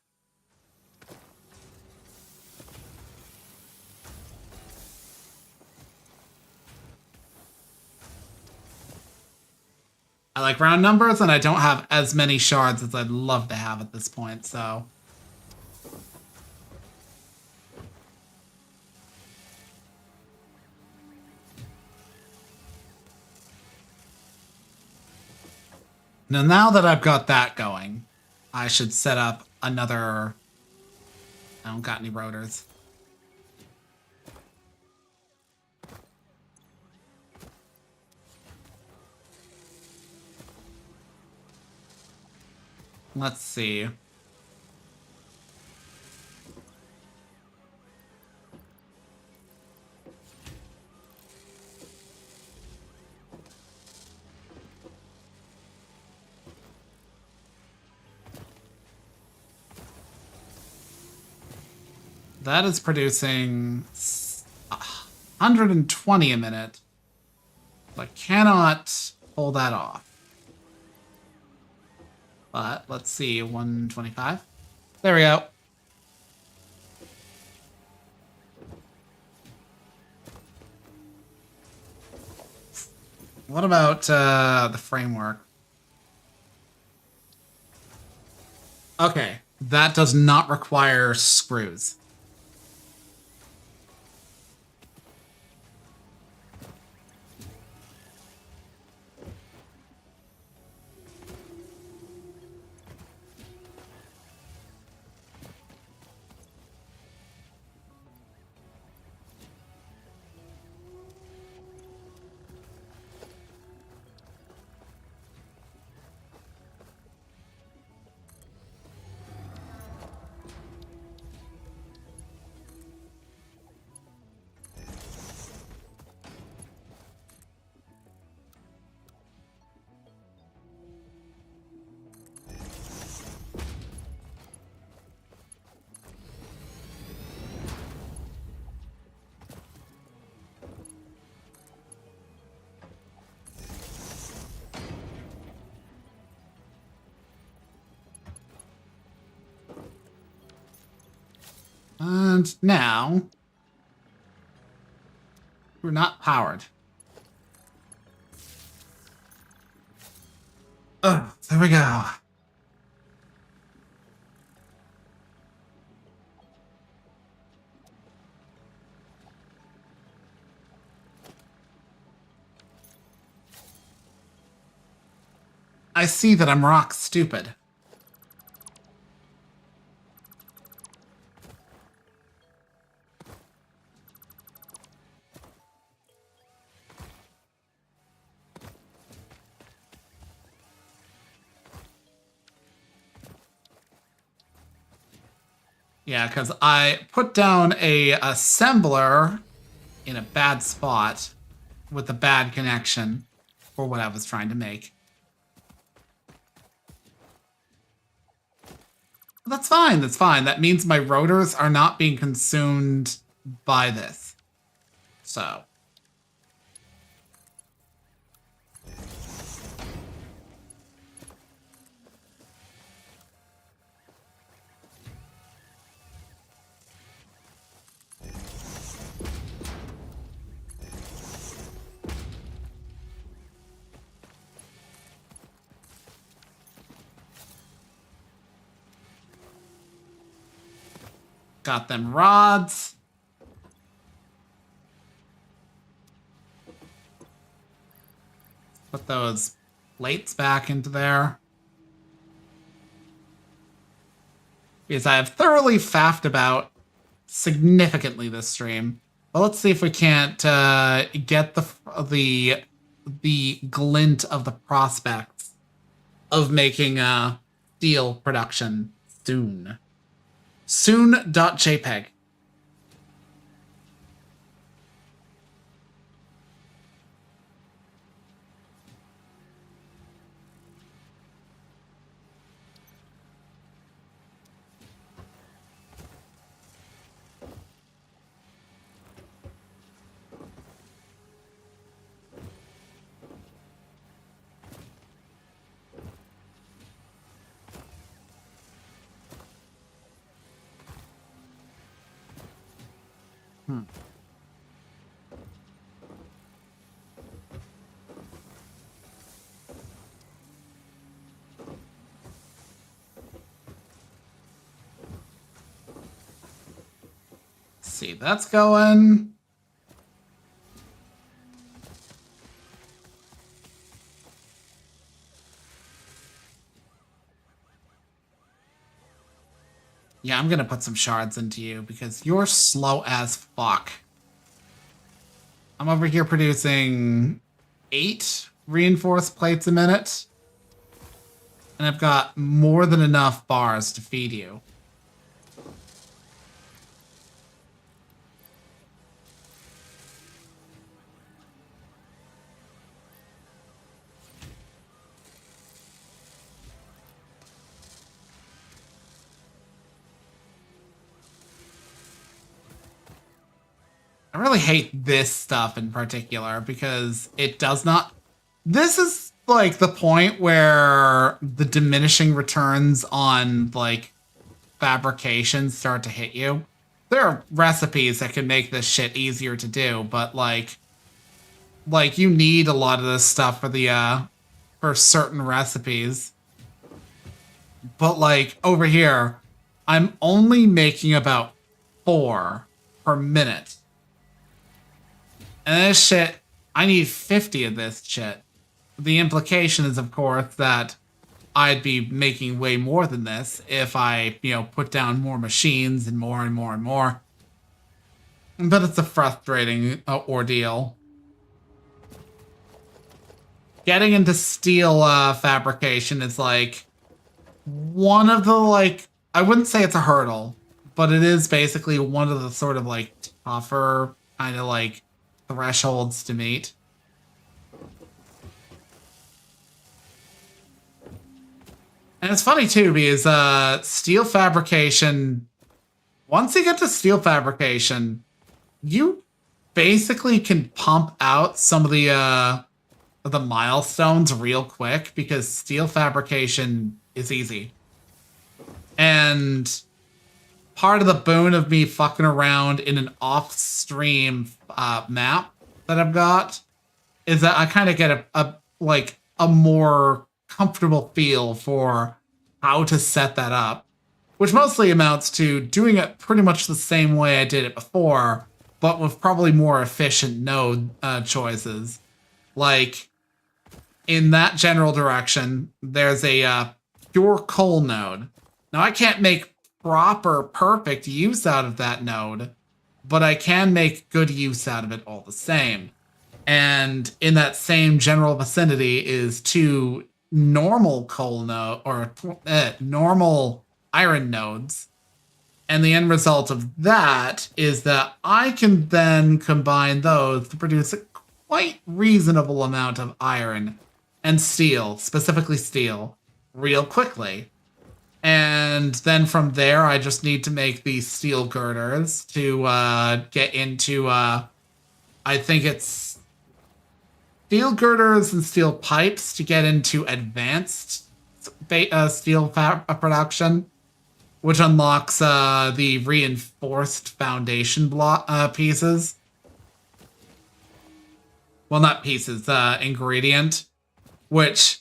Speaker 1: I like round numbers, and I don't have as many shards as I'd love to have at this point, so... Now that I've got that going, I should set up another... I don't got any rotors. Let's see. that is producing 120 a minute. So I cannot pull that off. But let's see, 125. There we go. What about the framework? Okay, that does not require screws. And now we're not powered. Oh, there we go. I see that I'm rock stupid. Yeah, because I put down a assembler in a bad spot with a bad connection for what I was trying to make. That's fine, that's fine. That means my rotors are not being consumed by this. So. Got them rods. Put those plates back into there. Because I have thoroughly faffed about significantly this stream. But let's see if we can't get the glint of the prospects of making steel production soon. Soon.jpg. See, that's going. Yeah, I'm gonna put some shards into you because you're slow as fuck. I'm over here producing 8 reinforced plates a minute. And I've got more than enough bars to feed you. I really hate this stuff in particular because it does not. This is like the point where the diminishing returns on like fabrication start to hit you. There are recipes that can make this shit easier to do, but like you need a lot of this stuff for the for certain recipes. But like over here, I'm only making about 4 per minute. And this shit, I need 50 of this shit. The implication is, of course, that I'd be making way more than this if I, put down more machines and more and more and more. But it's a frustrating ordeal. Getting into steel fabrication is like one of the I wouldn't say it's a hurdle, but it is basically one of the sort of like tougher kind of like thresholds to meet. And it's funny too because steel fabrication, once you get to steel fabrication, you basically can pump out some of the milestones real quick because steel fabrication is easy. And part of the boon of me fucking around in an off-stream map that I've got is that I kind of get a more comfortable feel for how to set that up, which mostly amounts to doing it pretty much the same way I did it before, but with probably more efficient node choices. Like, in that general direction, there's a pure coal node. Now, I can't make proper, perfect use out of that node, but I can make good use out of it all the same. And in that same general vicinity is 2 normal coal node or normal iron nodes. And the end result of that is that I can then combine those to produce a quite reasonable amount of iron and steel, specifically steel, real quickly. And then from there, I just need to make these steel girders to get into, I think it's steel girders and steel pipes to get into advanced steel production, which unlocks the reinforced foundation block pieces. Well, not pieces, ingredient, which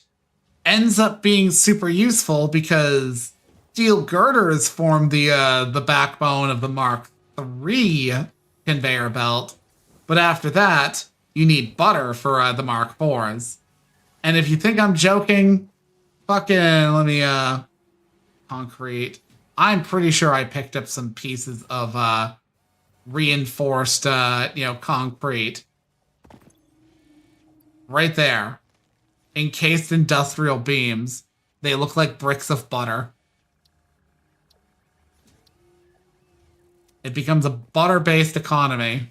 Speaker 1: ends up being super useful because steel girders form the backbone of the Mark III conveyor belt. But after that, you need butter for the Mark IVs. And if you think I'm joking, fucking let me concrete. I'm pretty sure I picked up some pieces of reinforced concrete. Right there. Encased industrial beams. They look like bricks of butter. It becomes a butter-based economy.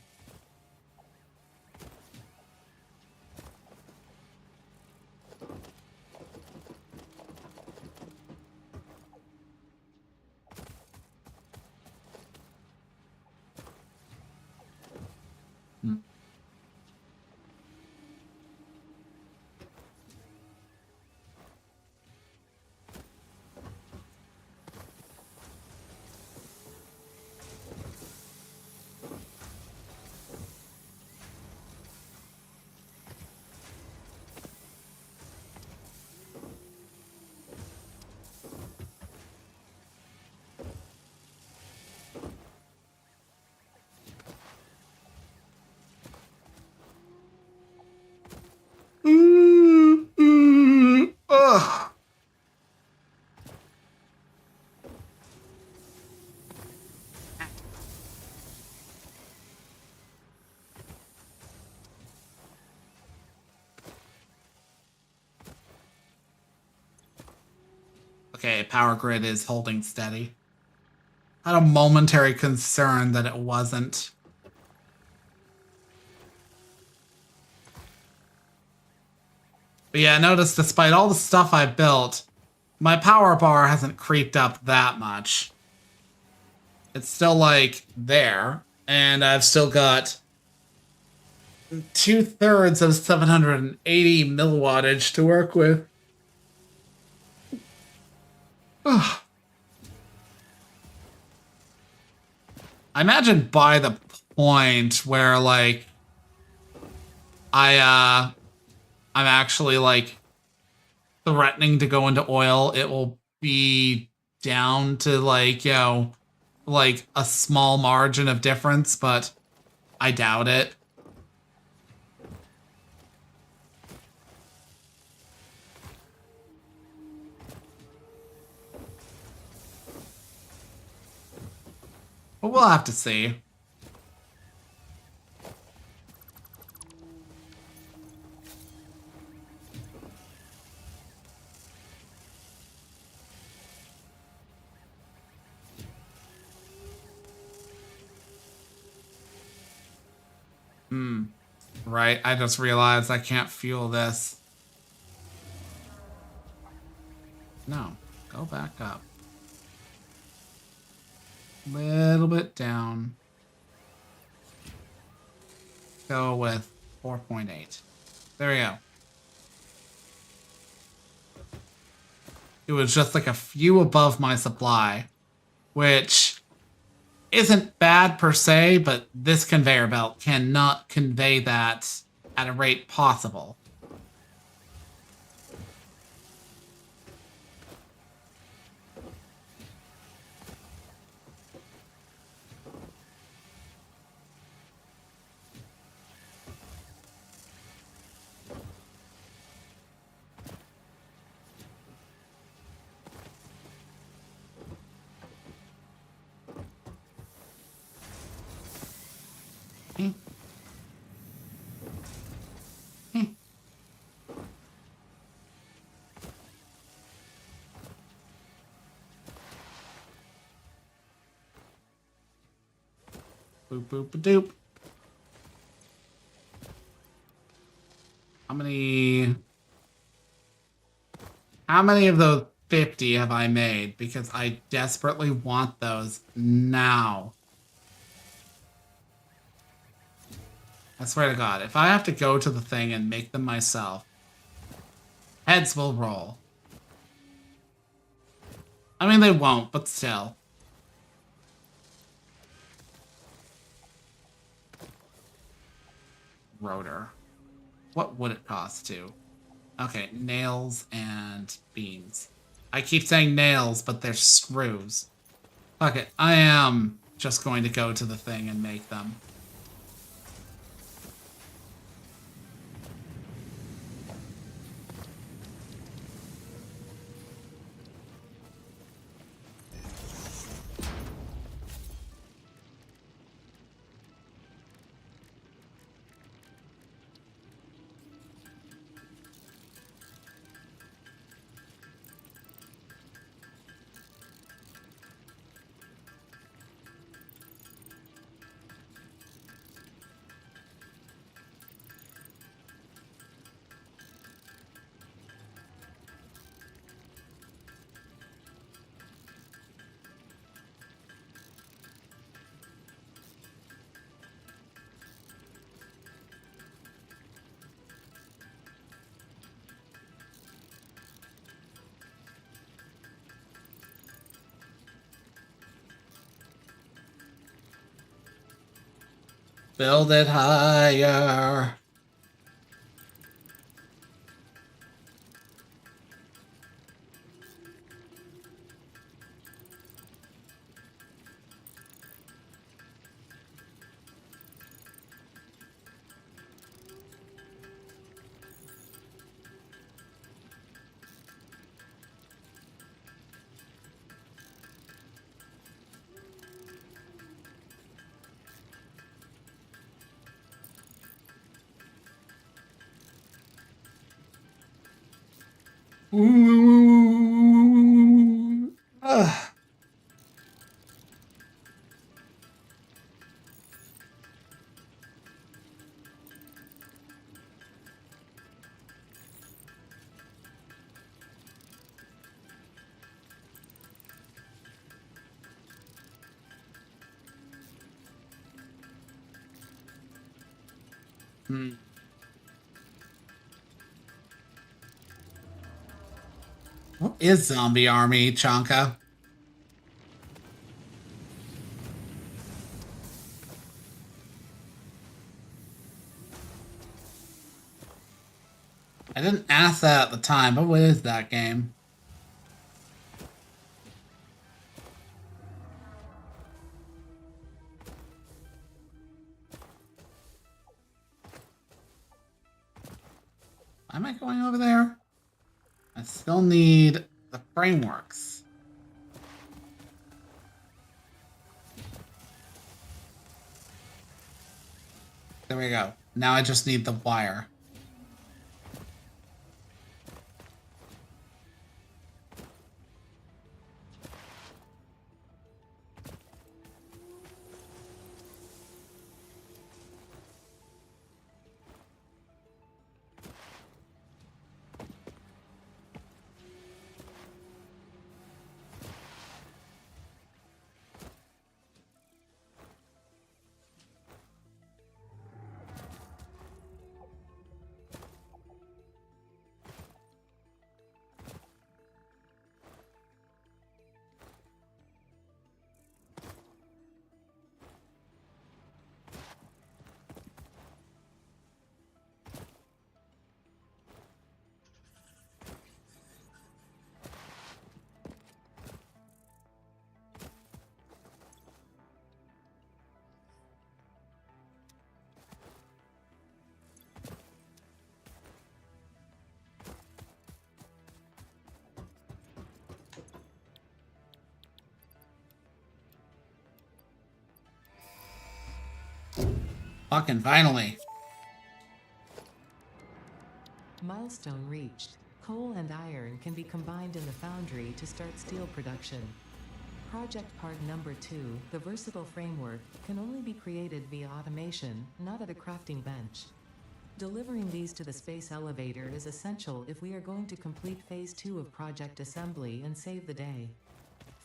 Speaker 1: Ugh. Okay, power grid is holding steady. I had a momentary concern that it wasn't. But yeah, notice despite all the stuff I built, my power bar hasn't creeped up that much. It's still like there, and I've still got 2/3 of 780 milliwattage to work with. I imagine by the point where like I'm actually like threatening to go into oil, it will be down to like, like a small margin of difference, but I doubt it. But we'll have to see. Right, I just realized I can't fuel this. No, go back up. Little bit down. Go with 4.8. There we go. It was just like a few above my supply, which isn't bad per se, but this conveyor belt cannot convey that at a rate possible. Boop, boop, a doop. How many of those 50 have I made? Because I desperately want those now. I swear to God, if I have to go to the thing and make them myself, heads will roll. I mean, they won't, but still. Rotor. What would it cost to? Okay, nails and beams. I keep saying nails, but they're screws. Fuck it, I am just going to go to the thing and make them. Build it higher. Ooh. Ugh. What is zombie army, Chanka? I didn't ask that at the time, but what is that game? Why am I going over there? I still need the frameworks. There we go. Now I just need the wire. Fucking finally.
Speaker 2: Milestone reached. Coal and iron can be combined in the foundry to start steel production. Project part number 2, the versatile framework, can only be created via automation, not at a crafting bench. Delivering these to the space elevator is essential if we are going to complete phase 2 of project assembly and save the day.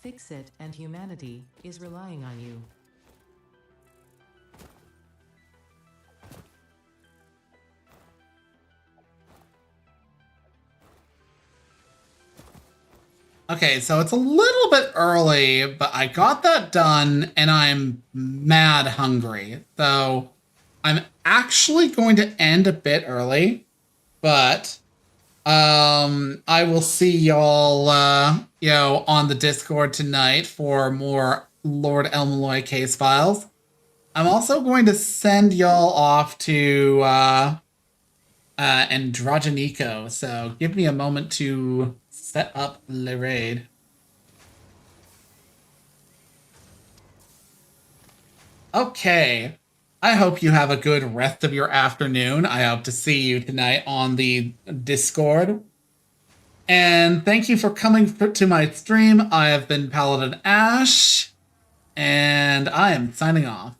Speaker 2: Fix It and humanity is relying on you.
Speaker 1: Okay, so it's a little bit early, but I got that done and I'm mad hungry. So I'm actually going to end a bit early, but I will see y'all on the Discord tonight for more Lord Elmaloy case files. I'm also going to send y'all off to Androgenico, so give me a moment to set up the raid. Okay. I hope you have a good rest of your afternoon. I hope to see you tonight on the Discord. And thank you for coming to my stream. I have been Paladin Ashe, and I am signing off.